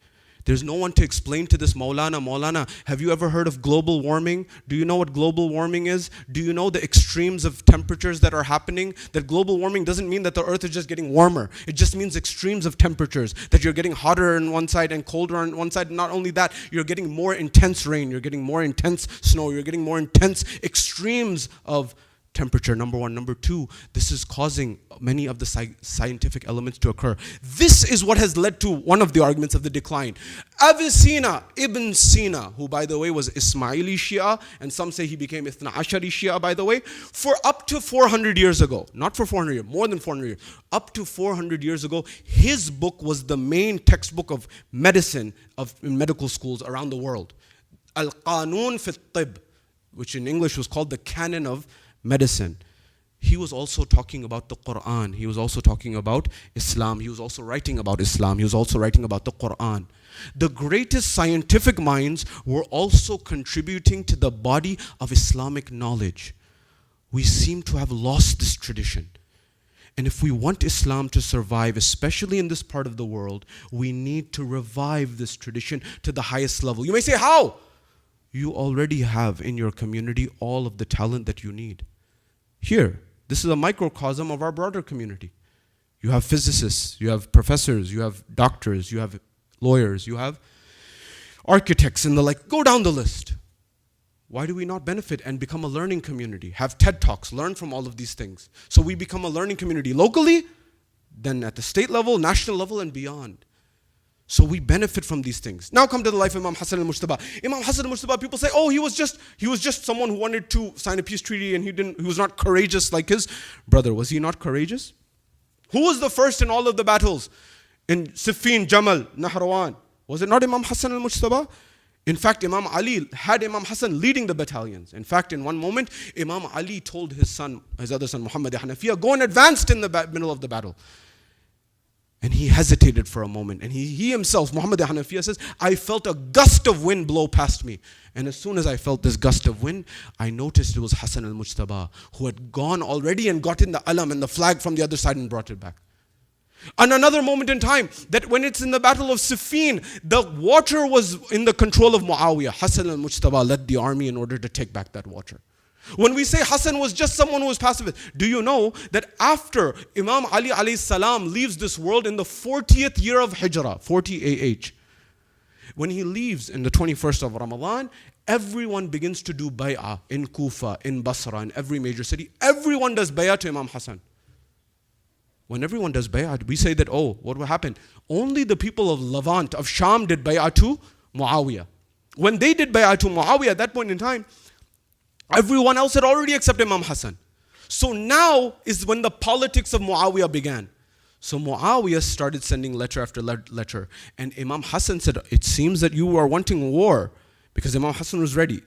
There's no one to explain to this Maulana, have you ever heard of global warming? Do you know what global warming is? Do you know the extremes of temperatures that are happening? That global warming doesn't mean that the earth is just getting warmer. It just means extremes of temperatures, that you're getting hotter on one side and colder on one side. Not only that, you're getting more intense rain, you're getting more intense snow, you're getting more intense extremes of temperature, number one. Number two, this is causing many of the scientific elements to occur. This is what has led to one of the arguments of the decline. Avicenna, Ibn Sina, who by the way was Ismaili Shia, and some say he became Ithna Ashari Shia by the way, for up to 400 years ago, not for 400 years, more than 400 years, up to 400 years ago, his book was the main textbook of medicine in medical schools around the world. Al-Qanun fi Tib, which in English was called the Canon of Medicine. He was also talking about the Quran. He was also talking about Islam. He was also writing about Islam. He was also writing about the Quran. The greatest scientific minds were also contributing to the body of Islamic knowledge. We seem to have lost this tradition. And if we want Islam to survive, especially in this part of the world, we need to revive this tradition to the highest level. You may say, how? You already have in your community all of the talent that you need. Here, this is a microcosm of our broader community. You have physicists, you have professors, you have doctors, you have lawyers, you have architects and the like. Go down the list. Why do we not benefit and become a learning community? Have TED Talks, learn from all of these things. So we become a learning community locally, then at the state level, national level, and beyond. So we benefit from these things. Now come to the life of Imam Hasan al-Mujtaba. Imam Hasan al-Mujtaba, people say, oh, he was just someone who wanted to sign a peace treaty and he was not courageous like his brother. Was he not courageous? Who was the first in all of the battles? In Siffin, Jamal, Nahrawan. Was it not Imam Hasan al-Mujtaba? In fact, Imam Ali had Imam Hasan leading the battalions. In fact, in one moment, Imam Ali told his other son, Muhammad Hanafiya, go and advance in the middle of the battle. And he hesitated for a moment. And he himself, Muhammad Hanafiya says, I felt a gust of wind blow past me. And as soon as I felt this gust of wind, I noticed it was Hasan al-Mujtaba, who had gone already and gotten the alam and the flag from the other side and brought it back. And another moment in time, that when it's in the battle of Siffin, the water was in the control of Muawiyah. Hasan al-Mujtaba led the army in order to take back that water. When we say Hasan was just someone who was pacifist, do you know that after Imam Ali alayhi salam leaves this world in the 40th year of Hijrah, 40 AH, when he leaves in the 21st of Ramadan, everyone begins to do bay'ah in Kufa, in Basra, in every major city. Everyone does bay'ah to Imam Hasan. When everyone does bay'ah, we say that, oh, what will happen? Only the people of Levant, of Sham, did bay'ah to Muawiyah. When they did bay'ah to Muawiyah at that point in time, everyone else had already accepted Imam Hasan. So now is when the politics of Muawiyah began. So Muawiyah started sending letter after letter. And Imam Hasan said, it seems that you are wanting war, because Imam Hasan was ready.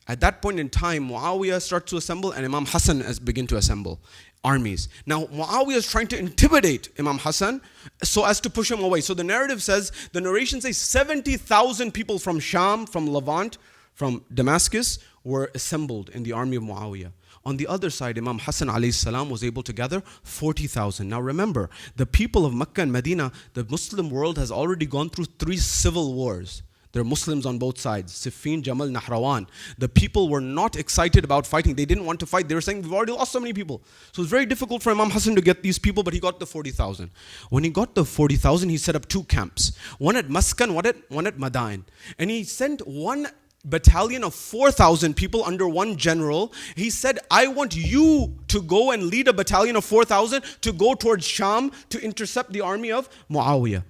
At that point in time, Muawiyah starts to assemble and Imam Hasan begin to assemble armies. Now Muawiyah is trying to intimidate Imam Hasan so as to push him away. So the narrative says, the narration says 70,000 people from Sham, from Levant, from Damascus were assembled in the army of Muawiyah. On the other side, Imam Hasan alayhi salam was able to gather 40,000. Now remember, the people of Mecca and Medina, the Muslim world has already gone through 3 civil wars. There are Muslims on both sides, Siffin, Jamal, Nahrawan. The people were not excited about fighting. They didn't want to fight. They were saying, we've already lost so many people. So it's very difficult for Imam Hasan to get these people, but he got the 40,000. When he got the 40,000, he set up 2 camps. One at Maskan, one at Madain. And he sent one battalion of 4,000 people under one general. He said, I want you to go and lead a battalion of 4,000 to go towards Sham to intercept the army of Muawiyah.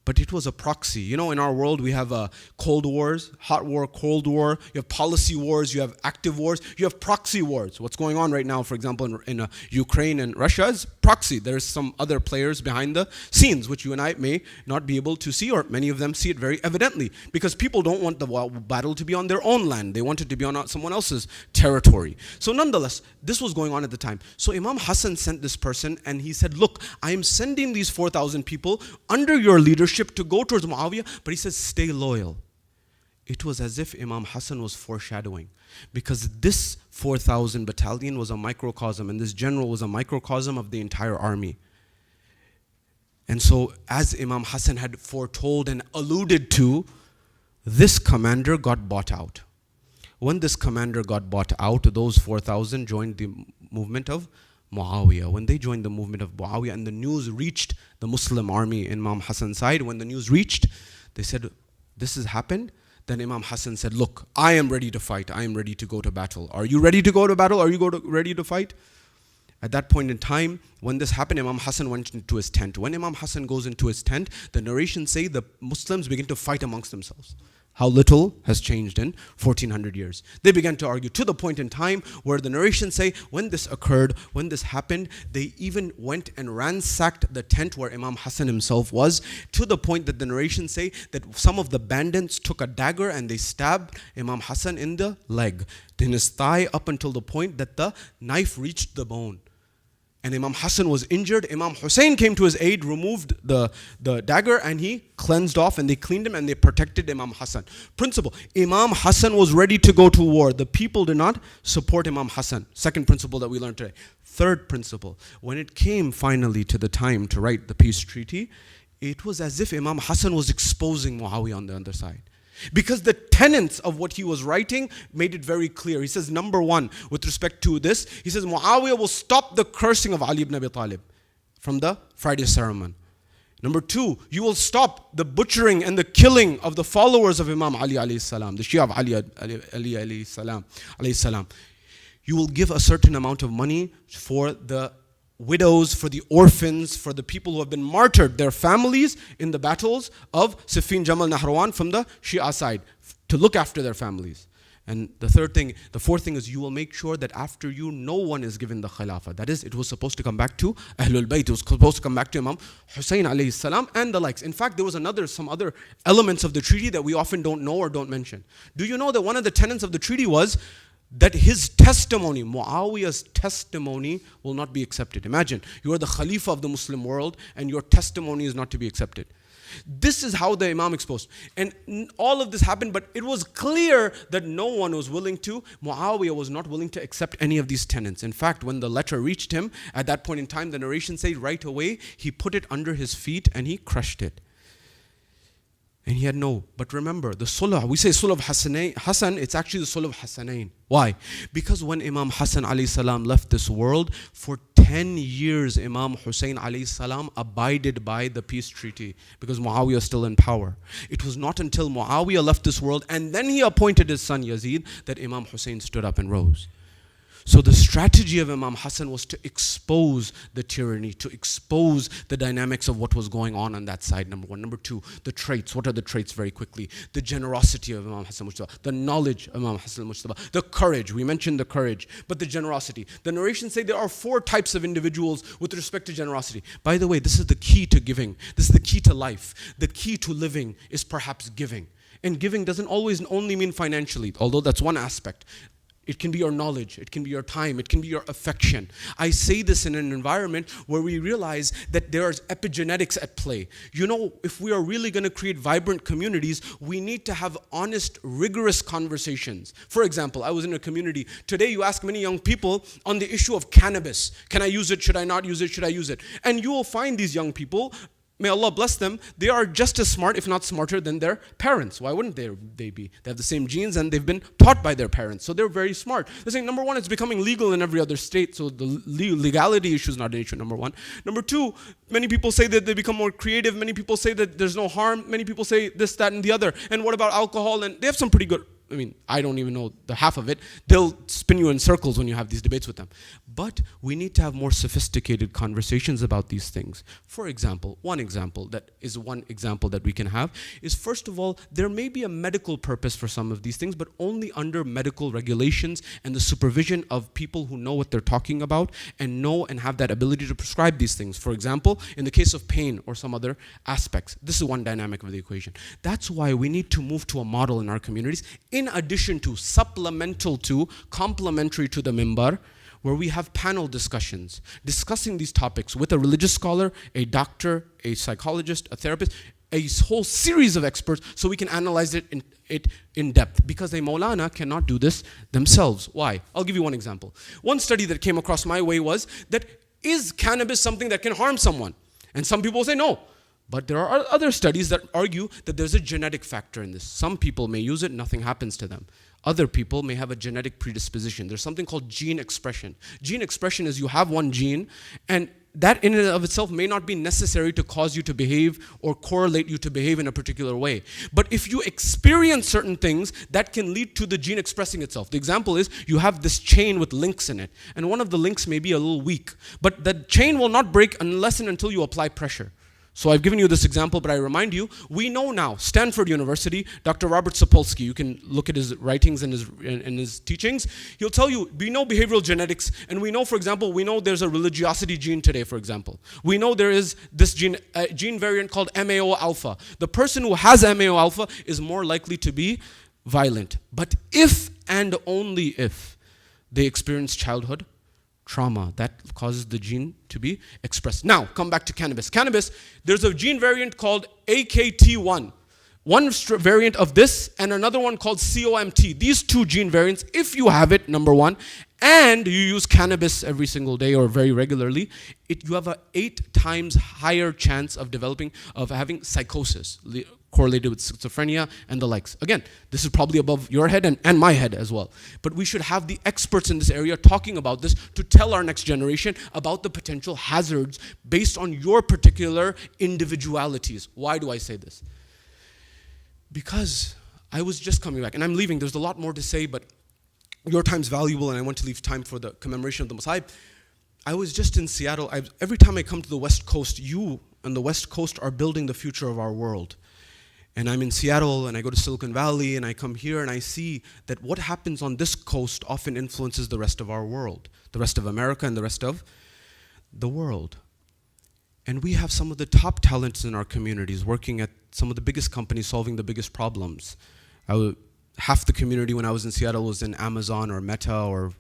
But it was a proxy. You know, in our world, we have cold wars, hot war, cold war. You have policy wars. You have active wars. You have proxy wars. What's going on right now, for example, in Ukraine and Russia is proxy. There's some other players behind the scenes, which you and I may not be able to see, or many of them see it very evidently, because people don't want the battle to be on their own land. They want it to be on someone else's territory. So nonetheless, this was going on at the time. So Imam Hasan sent this person, and he said, look, I am sending these 4,000 people under your leadership to go towards Muawiyah, but he says, stay loyal. It was as if Imam Hasan was foreshadowing, because this 4,000 battalion was a microcosm, and this general was a microcosm of the entire army. And so, as Imam Hasan had foretold and alluded to, this commander got bought out. When this commander got bought out, those 4,000 joined the movement of Muawiyah. When they joined the movement of Muawiyah and the news reached the Muslim army in Imam Hasan's side, when the news reached, they said, this has happened. Then Imam Hasan said, look, I am ready to fight. I am ready to go to battle. Are you ready to go to battle? Are you ready to fight? At that point in time, when this happened, Imam Hasan went into his tent. When Imam Hasan goes into his tent, the narrations say the Muslims begin to fight amongst themselves. How little has changed in 1400 years. They began to argue to the point in time where the narrations say when this occurred, when this happened, they even went and ransacked the tent where Imam Hasan himself was, to the point that the narrations say that some of the bandits took a dagger and they stabbed Imam Hasan in the leg, in his thigh, up until the point that the knife reached the bone. And Imam Hasan was injured. Imam Hussein came to his aid, removed the dagger, and he cleansed off, and they cleaned him, and they protected Imam Hasan. Principle, Imam Hasan was ready to go to war. The people did not support Imam Hasan. Second principle that we learned today. Third principle, when it came finally to the time to write the peace treaty, it was as if Imam Hasan was exposing Muawiyah on the other side. Because the tenets of what he was writing made it very clear. He says, number one, with respect to this, he says, Muawiyah will stop the cursing of Ali ibn Abi Talib from the Friday sermon. Number two, you will stop the butchering and the killing of the followers of Imam Ali alayhi salam, the Shia of Ali alayhi salam. You will give a certain amount of money for the widows, for the orphans, for the people who have been martyred, their families in the battles of Siffin, Jamal, Nahrawan from the Shia side, to look after their families. And the fourth thing is you will make sure that after you, no one is given the Khilafah. That is, it was supposed to come back to Ahlul Bayt. It was supposed to come back to Imam Hussein alayhi salam and the likes. In fact, there was some other elements of the treaty that we often don't know or don't mention. Do you know that one of the tenets of the treaty was that his testimony, Muawiyah's testimony, will not be accepted? Imagine, you are the Khalifa of the Muslim world and your testimony is not to be accepted. This is how the Imam exposed. And all of this happened, but it was clear that no one was willing to, Muawiyah was not willing to accept any of these tenets. In fact, when the letter reached him, at that point in time, the narration says right away, he put it under his feet and he crushed it. And he had no. But remember, the Sulh, we say Sulh of Hasan, it's actually the Sulh of Hasanain. Why? Because when Imam Hasan alayhi salam left this world, for 10 years Imam Hussein alayhi salam abided by the peace treaty because Muawiyah is still in power. It was not until Muawiyah left this world and then he appointed his son Yazid that Imam Hussein stood up and rose. So the strategy of Imam Hasan was to expose the tyranny, to expose the dynamics of what was going on that side, number one. Number two, the traits. What are the traits very quickly? The generosity of Imam Hasan Mujtaba, the knowledge of Imam Hasan Mujtaba, the courage. We mentioned the courage, but the generosity. The narrations say there are 4 types of individuals with respect to generosity. By the way, this is the key to giving. This is the key to life. The key to living is perhaps giving. And giving doesn't always only mean financially, although that's one aspect. It can be your knowledge, it can be your time, it can be your affection. I say this in an environment where we realize that there is epigenetics at play. You know, if we are really going to create vibrant communities, we need to have honest, rigorous conversations. For example, I was in a community. Today you ask many young people on the issue of cannabis. Can I use it? Should I not use it? Should I use it? And you will find these young people, may Allah bless them, they are just as smart, if not smarter, than their parents. Why wouldn't they be? They have the same genes and they've been taught by their parents. So they're very smart. They're saying, number one, it's becoming legal in every other state. So the legality issue is not an issue, number one. Number two, many people say that they become more creative. Many people say that there's no harm. Many people say this, that, and the other. And what about alcohol? And they have some pretty good, I don't even know the half of it. They'll spin you in circles when you have these debates with them. But we need to have more sophisticated conversations about these things. For example, one example that we can have is, first of all, there may be a medical purpose for some of these things, but only under medical regulations and the supervision of people who know what they're talking about and know and have that ability to prescribe these things. For example, in the case of pain or some other aspects. This is one dynamic of the equation. That's why we need to move to a model in our communities, in addition to, supplemental to, complementary to the mimbar, where we have panel discussions, discussing these topics with a religious scholar, a doctor, a psychologist, a therapist, a whole series of experts, so we can analyze it in depth. Because a Maulana cannot do this themselves. Why? I'll give you one example. One study that came across my way was that, is cannabis something that can harm someone? And some people say no. But there are other studies that argue that there's a genetic factor in this. Some people may use it, nothing happens to them. Other people may have a genetic predisposition. There's something called gene expression. Gene expression is you have one gene, and that in and of itself may not be necessary to cause you to behave or correlate you to behave in a particular way. But if you experience certain things, that can lead to the gene expressing itself. The example is, you have this chain with links in it, and one of the links may be a little weak, but the chain will not break unless and until you apply pressure. So I've given you this example, but I remind you, we know now, Stanford University, Dr. Robert Sapolsky, you can look at his writings and his teachings, he'll tell you, we know behavioral genetics, and we know, for example, there's a religiosity gene today, for example. We know there is this gene variant called MAO alpha. The person who has MAO alpha is more likely to be violent. But if and only if they experience childhood trauma, that causes the gene to be expressed. Now, come back to cannabis. Cannabis, there's a gene variant called AKT1. One variant of this and another one called COMT. These two gene variants, if you have it, number one, and you use cannabis every single day or very regularly, you have an 8 times higher chance of having psychosis, correlated with schizophrenia and the likes. Again, this is probably above your head and my head as well. But we should have the experts in this area talking about this to tell our next generation about the potential hazards based on your particular individualities. Why do I say this? Because I was just coming back, and I'm leaving. There's a lot more to say, but your time's valuable, and I want to leave time for the commemoration of the Masahib. I was just in Seattle. Every time I come to the West Coast, you on the West Coast are building the future of our world. And I'm in Seattle, and I go to Silicon Valley, and I come here, and I see that what happens on this coast often influences the rest of our world, the rest of America, and the rest of the world. And we have some of the top talents in our communities working at some of the biggest companies solving the biggest problems. Half the community when I was in Seattle was in Amazon or Meta or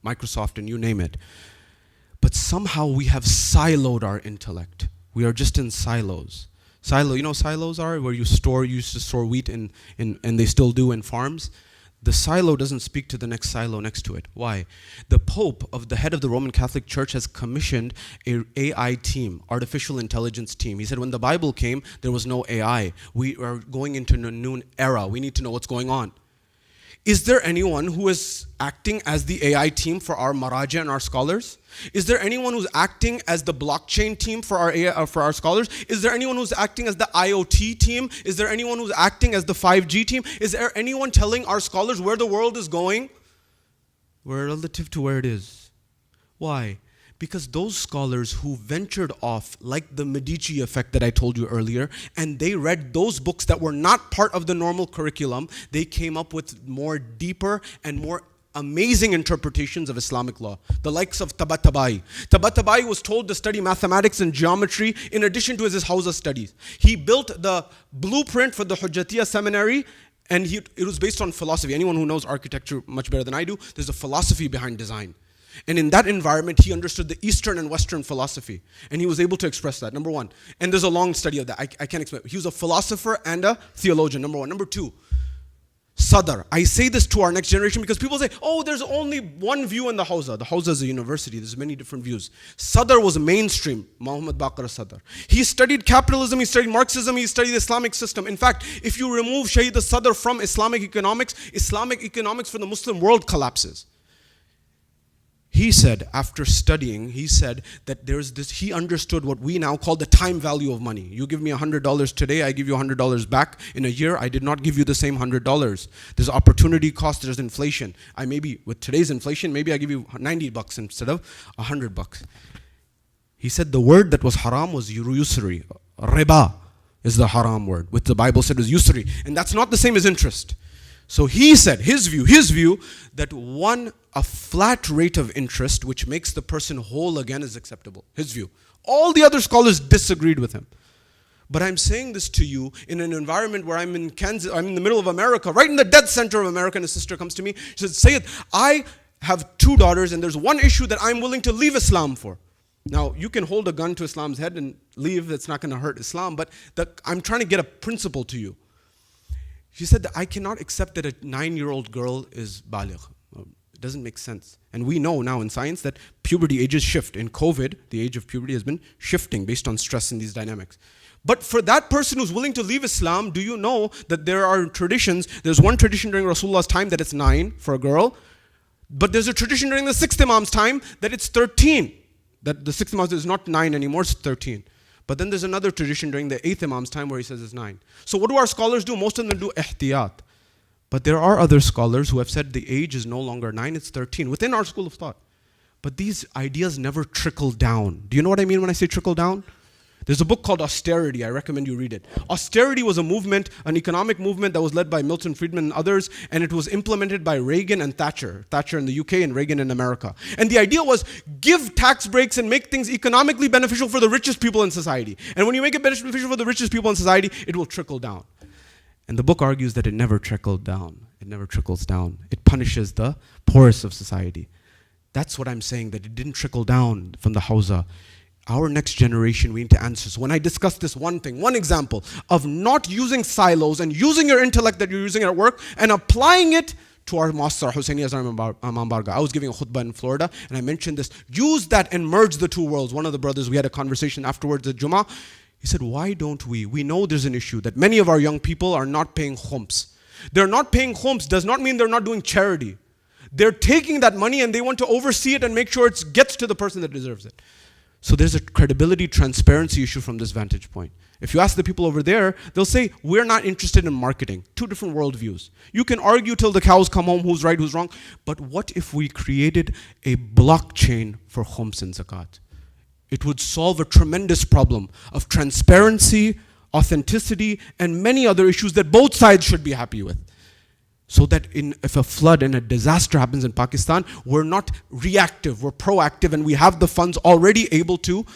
Microsoft, and you name it. But somehow we have siloed our intellect. We are just in silos. Silos are where you used to store wheat and they still do in farms. The silo doesn't speak to the next silo next to it. Why? The Pope, the head of the Roman Catholic Church, has commissioned an AI team, artificial intelligence team. He said when the Bible came, there was no AI. We are going into a new era. We need to know what's going on. Is there anyone who is acting as the AI team for our Maraja and our scholars? Is there anyone who's acting as the blockchain team for our AI, for our scholars? Is there anyone who's acting as the IoT team? Is there anyone who's acting as the 5G team? Is there anyone telling our scholars where the world is going? We're relative to where it is. Why? Because those scholars who ventured off, like the Medici Effect that I told you earlier, and they read those books that were not part of the normal curriculum, they came up with more deeper and more amazing interpretations of Islamic law. The likes of Tabatabai. Tabatabai was told to study mathematics and geometry in addition to his Hausa studies. He built the blueprint for the Hujjatiyya seminary, and it was based on philosophy. Anyone who knows architecture much better than I do, there's a philosophy behind design. And in that environment, he understood the Eastern and Western philosophy. And he was able to express that, number one. And there's a long study of that. I can't explain. He was a philosopher and a theologian, number one. Number two, Sadr. I say this to our next generation because people say, oh, there's only one view in the Hausa. The Hausa is a university. There's many different views. Sadr was mainstream, Muhammad Baqir Sadr. He studied capitalism, he studied Marxism, he studied the Islamic system. In fact, if you remove Shaheed Sadr from Islamic economics for the Muslim world collapses. He said, after studying, he said that there's this, he understood what we now call the time value of money. You give me $100 today, I give you $100 back. In a year, I did not give you the same $100. There's opportunity cost, there's inflation. With today's inflation, maybe I give you $90 instead of $100. He said the word that was haram was usury. Riba is the haram word, which the Bible said was usury. And that's not the same as interest. So he said, his view, that a flat rate of interest which makes the person whole again is acceptable. His view. All the other scholars disagreed with him. But I'm saying this to you in an environment where I'm in Kansas, I'm in the middle of America, right in the dead center of America, and a sister comes to me, she says, Sayyid, I have 2 daughters and there's one issue that I'm willing to leave Islam for. Now, you can hold a gun to Islam's head and leave, it's not going to hurt Islam, but I'm trying to get a principle to you. She said that I cannot accept that a 9-year-old girl is baligh. It doesn't make sense. And we know now in science that puberty ages shift. In COVID, the age of puberty has been shifting based on stress in these dynamics. But for that person who's willing to leave Islam, do you know that there are traditions? There's one tradition during Rasulullah's time that it's 9 for a girl. But there's a tradition during the 6th Imam's time that it's 13. That the 6th Imam is not 9 anymore, it's 13. But then there's another tradition during the 8th Imam's time where he says it's 9. So what do our scholars do? Most of them do ihtiyat. But there are other scholars who have said the age is no longer 9, it's 13, within our school of thought. But these ideas never trickle down. Do you know what I mean when I say trickle down? There's a book called Austerity. I recommend you read it. Austerity was a movement, an economic movement that was led by Milton Friedman and others, and it was implemented by Reagan and Thatcher. Thatcher in the UK and Reagan in America. And the idea was give tax breaks and make things economically beneficial for the richest people in society. And when you make it beneficial for the richest people in society, it will trickle down. And the book argues that it never trickled down. It never trickles down. It punishes the poorest of society. That's what I'm saying, that it didn't trickle down from the Hausa. Our next generation, we need to answer. So when I discuss this one thing, one example of not using silos and using your intellect that you're using at work and applying it to our mosques, our Husseini Imam Barga. I was giving a khutbah in Florida and I mentioned this. Use that and merge the two worlds. One of the brothers, we had a conversation afterwards at Jummah. He said, why don't we? We know there's an issue that many of our young people are not paying khums. They're not paying khums does not mean they're not doing charity. They're taking that money and they want to oversee it and make sure it gets to the person that deserves it. So there's a credibility, transparency issue from this vantage point. If you ask the people over there, they'll say, we're not interested in marketing. 2 different worldviews. You can argue till the cows come home, who's right, who's wrong. But what if we created a blockchain for khums and zakat? It would solve a tremendous problem of transparency, authenticity, and many other issues that both sides should be happy with. So that if a flood and a disaster happens in Pakistan, we're not reactive, we're proactive, and we have the funds already able to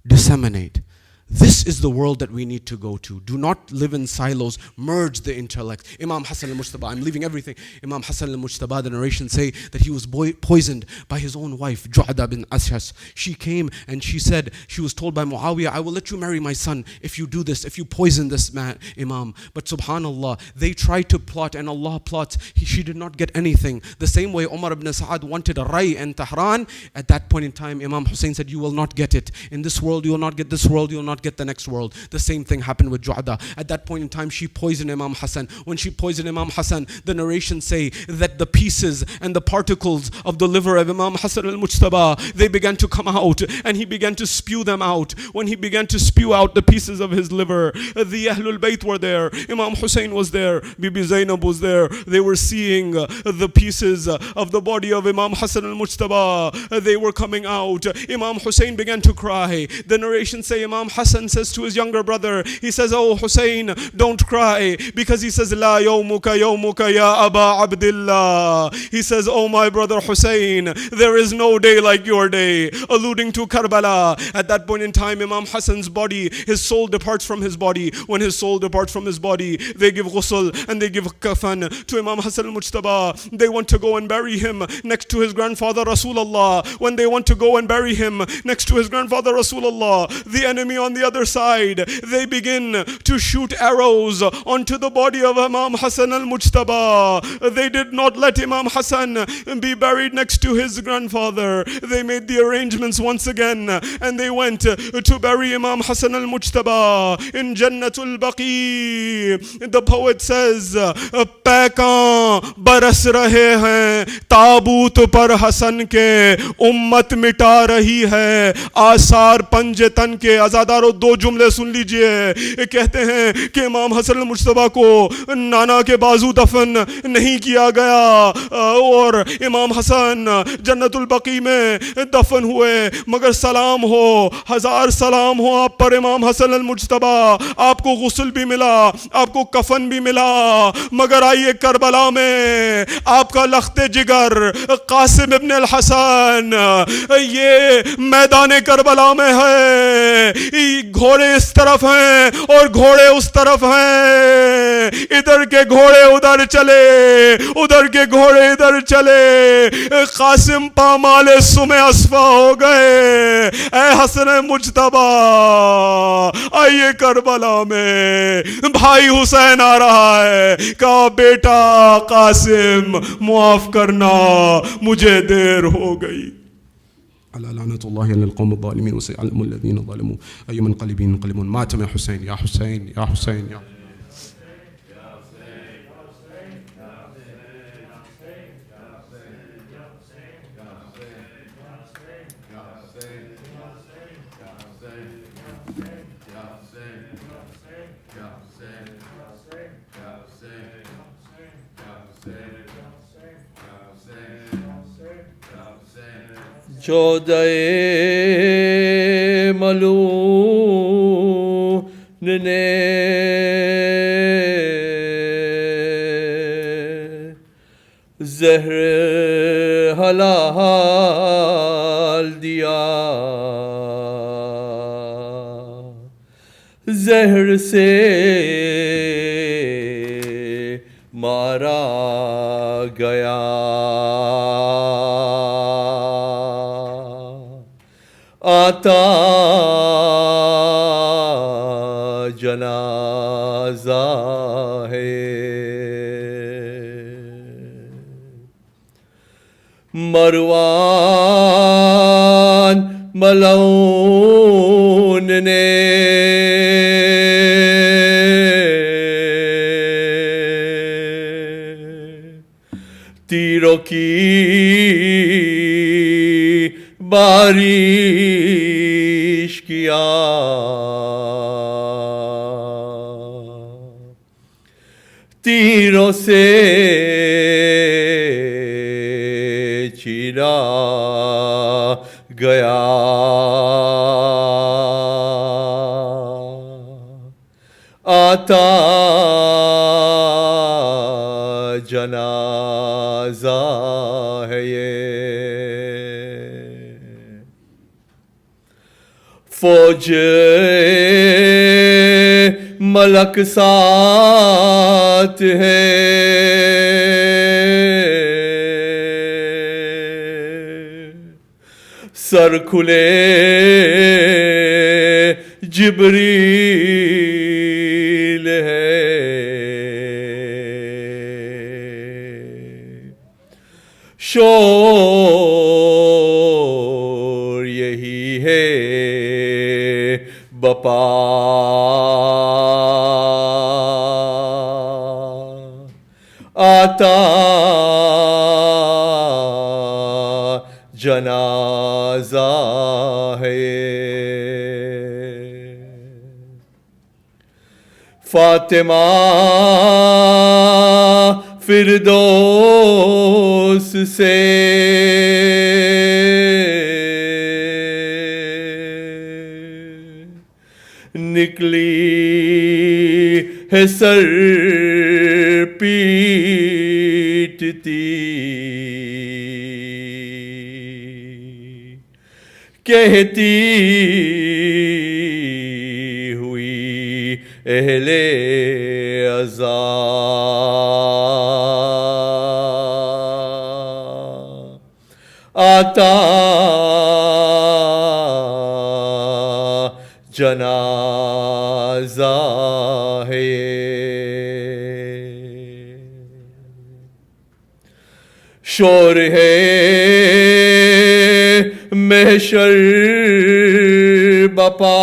disseminate. This is the world that we need to go to. Do not live in silos, merge the intellect. Imam Hasan al-Mujtaba, I'm leaving everything. Imam Hasan al-Mujtaba, the narrations say that he was poisoned by his own wife, Ju'ada bin Ashas. She came and she said, she was told by Muawiyah, I will let you marry my son if you do this, if you poison this man, Imam. But subhanallah, they tried to plot and Allah plots. She did not get anything. The same way Umar ibn Sa'ad wanted a Rai and Tehran. At that point in time, Imam Hussein said, you will not get it. In this world, you will not get this world, you will not not get the next world. The same thing happened with Ju'ada. At that point in time, she poisoned Imam Hasan. When she poisoned Imam Hasan, the narrations say that the pieces and the particles of the liver of Imam Hasan al-Mujtaba, they began to come out, and he began to spew them out. When he began to spew out the pieces of his liver, the Ahlul Bayt were there, Imam Hussein was there, Bibi Zainab was there. They were seeing the pieces of the body of Imam Hasan al-Mujtaba. They were coming out. Imam Hussein began to cry. The narrations say Imam Hasan says to his younger brother, he says, "Oh Hussein, don't cry," because he says, "La yawmuka yawmuka ya Aba Abdillah." He says, "Oh my brother Hussein, there is no day like your day," alluding to Karbala. At that point in time, Imam Hasan's body, his soul departs from his body. When his soul departs from his body, they give ghusl and they give kafan to Imam Hasan al-Mujtaba. They want to go and bury him next to his grandfather Rasulullah. When they want to go and bury him next to his grandfather Rasulullah, the enemy on the other side, they begin to shoot arrows onto the body of Imam Hasan al-Mujtaba. They did not let Imam Hasan be buried next to his grandfather. They made the arrangements once again, and they went to bury Imam Hasan al-Mujtaba in Jannatul Baqi. The poet says, "पैकां बरस रहे हैं ताबूत पर हसन के, उम्मत मिटा रही है आसार पंजतन के." आज़ादारों, दो जुमले सुन लीजिए. कहते हैं कि इमाम हसन मुज्तबा को नाना के बाजू दफन नहीं किया गया और इमाम हसन जन्नतुल बकी में दफन हुए, मगर सलाम हो, हजार सलाम हो आप पर इमाम हसन अल मुज्तबा. आपको गुस्ल भी मिला, आपको कफन भी मिला, मगर आइए करबला में आपका लख्ते जिगर कासिम इब्न अल हसन, ये मैदान करबला में है. घोड़े इस तरफ हैं और घोड़े उस तरफ हैं, इधर के घोड़े उधर चले, उधर के घोड़े इधर चले. कासिम पामाले सुमे असफा हो गए. ऐ हसन मुज्तबा, आइए करबला में भाई हुसैन आ रहा है. कहा, बेटा कासिम मुआफ करना, मुझे देर हो गई. अला लानतुल्लाहि अलल क़ौमिल ज़ालिमीन व सयअलमुल लज़ीना ज़लमू अय्युम मुनक़लिबिन यन्क़लिबून. मातम या हुसैन, या हुसैन, या हुसैन, या چودہ ملعون نے زہر حلال دیا, زہر سے مارا گیا. آتا جنازہ ہے, مروان ملعون نے تیروں کی بارش کیا. تیروں سے چیرا گیا. آتا جنازہ ہے یہ. فوج ملک ساتھ ہے, سر کھلے جبریل ہے. شور یہی ہے بپا آتا جنازہ ہے فاطمہ فردوس سے نکلی ہے سر پیٹتی کہتی ہوئی اہل عزا آتا جنازہ ہے شور ہے محشر بپا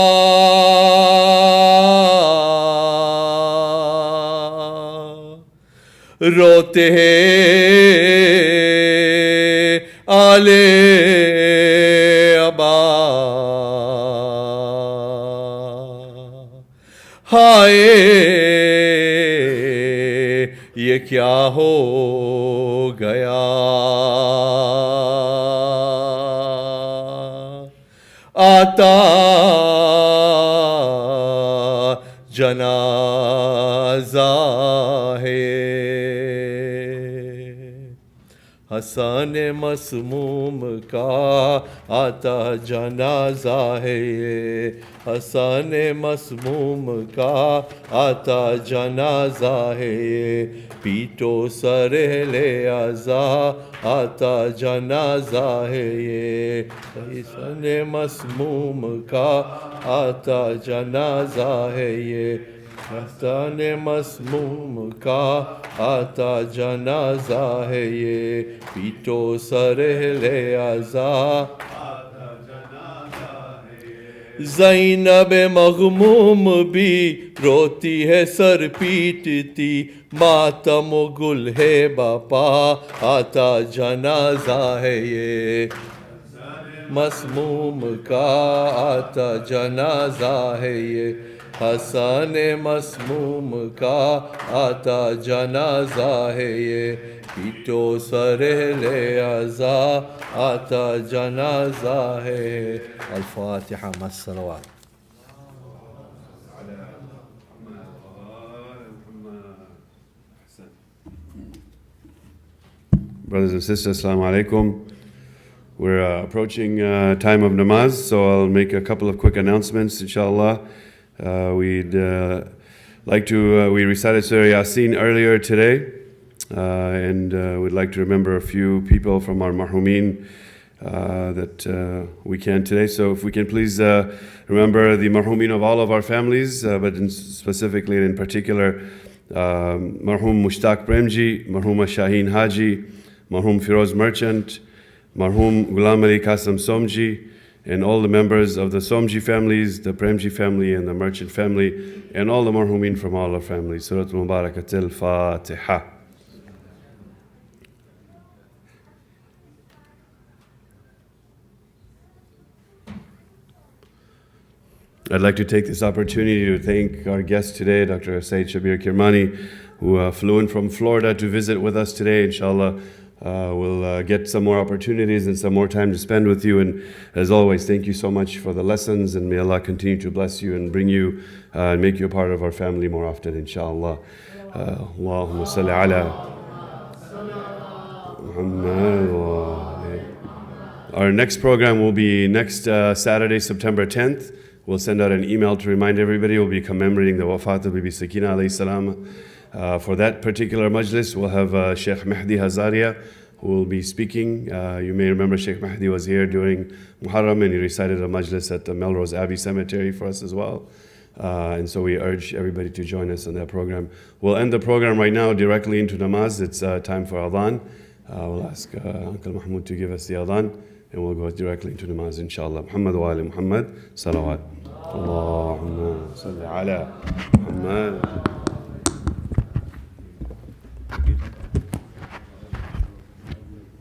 روتے ہیں آل ابا ہائے یہ کیا ہو گیا آتا جنازہ ہے حسن مسموم کا آتا جنازہ ہے حسن مسموم کا آتا جنازہ ہے پیٹو سر لے عزا آتا جنازہ ہے حسن مسموم کا آتا جنازہ ہے حسن مسموم کا آتا جنازہ ہے یہ پیٹو سر لے عزا زینب مغموم بھی روتی ہے سر پیٹتی ماتم و گل ہے باپا آتا جنازہ ہے یہ مسموم کا آتا جنازہ ہے یہ حسن مسموم کا آتا جنازہ ہے یہ پیٹو سر لے عزا آتا جنازہ ہے الفاتحہ مع الصلوات Brothers and sisters, Assalamu alaikum. We're approaching time of namaz, so I'll make a couple of quick announcements, inshallah. We'd like to, we recited Surah Yasin earlier today, and we'd like to remember a few people from our marhumeen that we can today. So if we can please remember the marhumeen of all of our families, but specifically and in particular, marhum Mushtaq Premji, marhuma Shaheen Haji, marhum Firoz Merchant, marhum Ghulam Ali Qasim Somji, and all the members of the Somji families, the Premji family, and the Merchant family, and all the marhumeen from all our families. Surah Mubarakatil Fatiha. I'd like to take this opportunity to thank our guest today, Dr. Sayyid Shabir Kirmani, who flew in from Florida to visit with us today. Inshallah, we'll get some more opportunities and some more time to spend with you. And as always, thank you so much for the lessons, and may Allah continue to bless you and bring you and make you a part of our family more often, inshallah. Allahumma salli ala Muhammad. Our next program will be next Saturday, September 10th. We'll send out an email to remind everybody. We'll be commemorating the Wafat of Bibi Sakina alayhi salam. For that particular majlis, we'll have Sheikh Mahdi Hazaria, who will be speaking. You may remember Sheikh Mahdi was here during Muharram, and he recited a majlis at the Melrose Abbey Cemetery for us as well. And so we urge everybody to join us in that program. We'll end the program right now directly into namaz. It's time for adhan. We'll ask Uncle Mahmoud to give us the adhan, and we'll go directly into namaz, inshallah. Muhammad wa ali Muhammad, salawat. اللهم صل على محمد.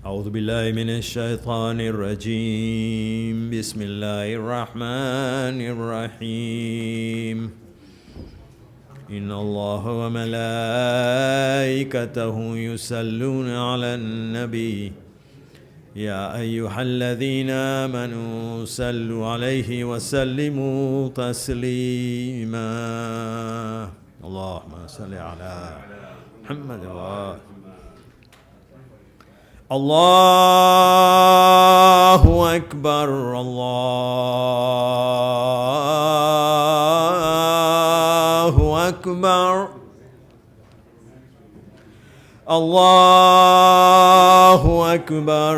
أعوذ بالله من الشيطان الرجيم. بسم الله الرحمن الرحيم. إن الله وملائكته يصلون على النبي يا أيها الذين آمنوا صلوا عليه وسلموا تسليما. اللهم صل على محمد وآله. الله أكبر. الله أكبر. الله أكبر.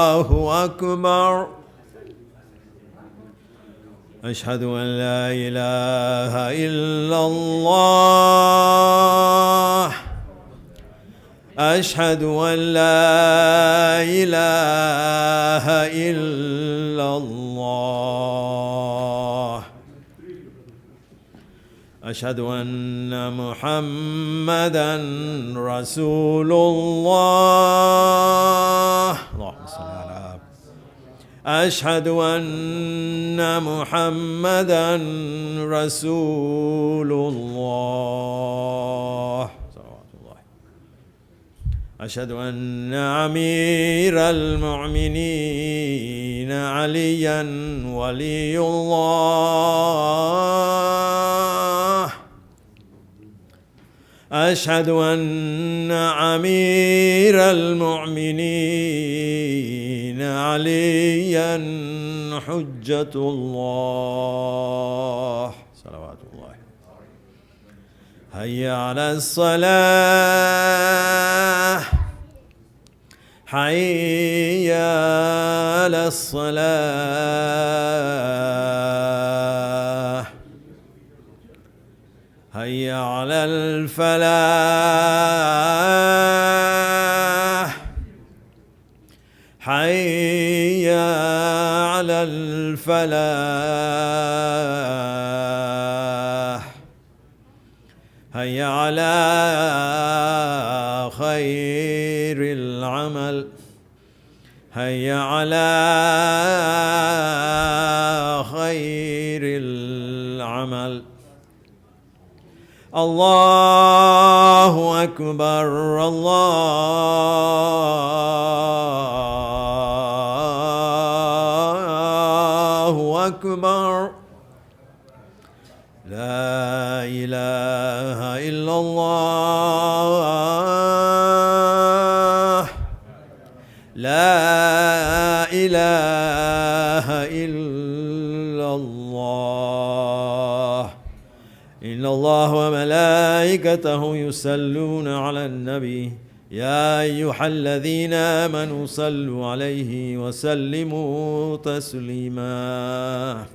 الله أكبر. أشهد أن لا إله إلا الله. أشهد أن لا إله إلا الله. أشهد أن محمدًا رسول الله. اللهم صل على. أشهد أن محمدًا رسول الله. صلوات الله. أشهد أن أمير المؤمنين عليًا ولي الله. أشهد أن أمير المؤمنين عليًا حجة الله. صلوات الله. هيا على الصلاة. هيا على الصلاة. هيا على الفلاح. هيا على الفلاح. هيا على خير العمل. هيا على خير العمل. الله أكبر. الله أكبر. لا إله إلا الله. لا إله إلا الله. إن الله وملائكته يصلون على النبي يا أيها الذين آمنوا صلوا عليه وسلموا تسليما.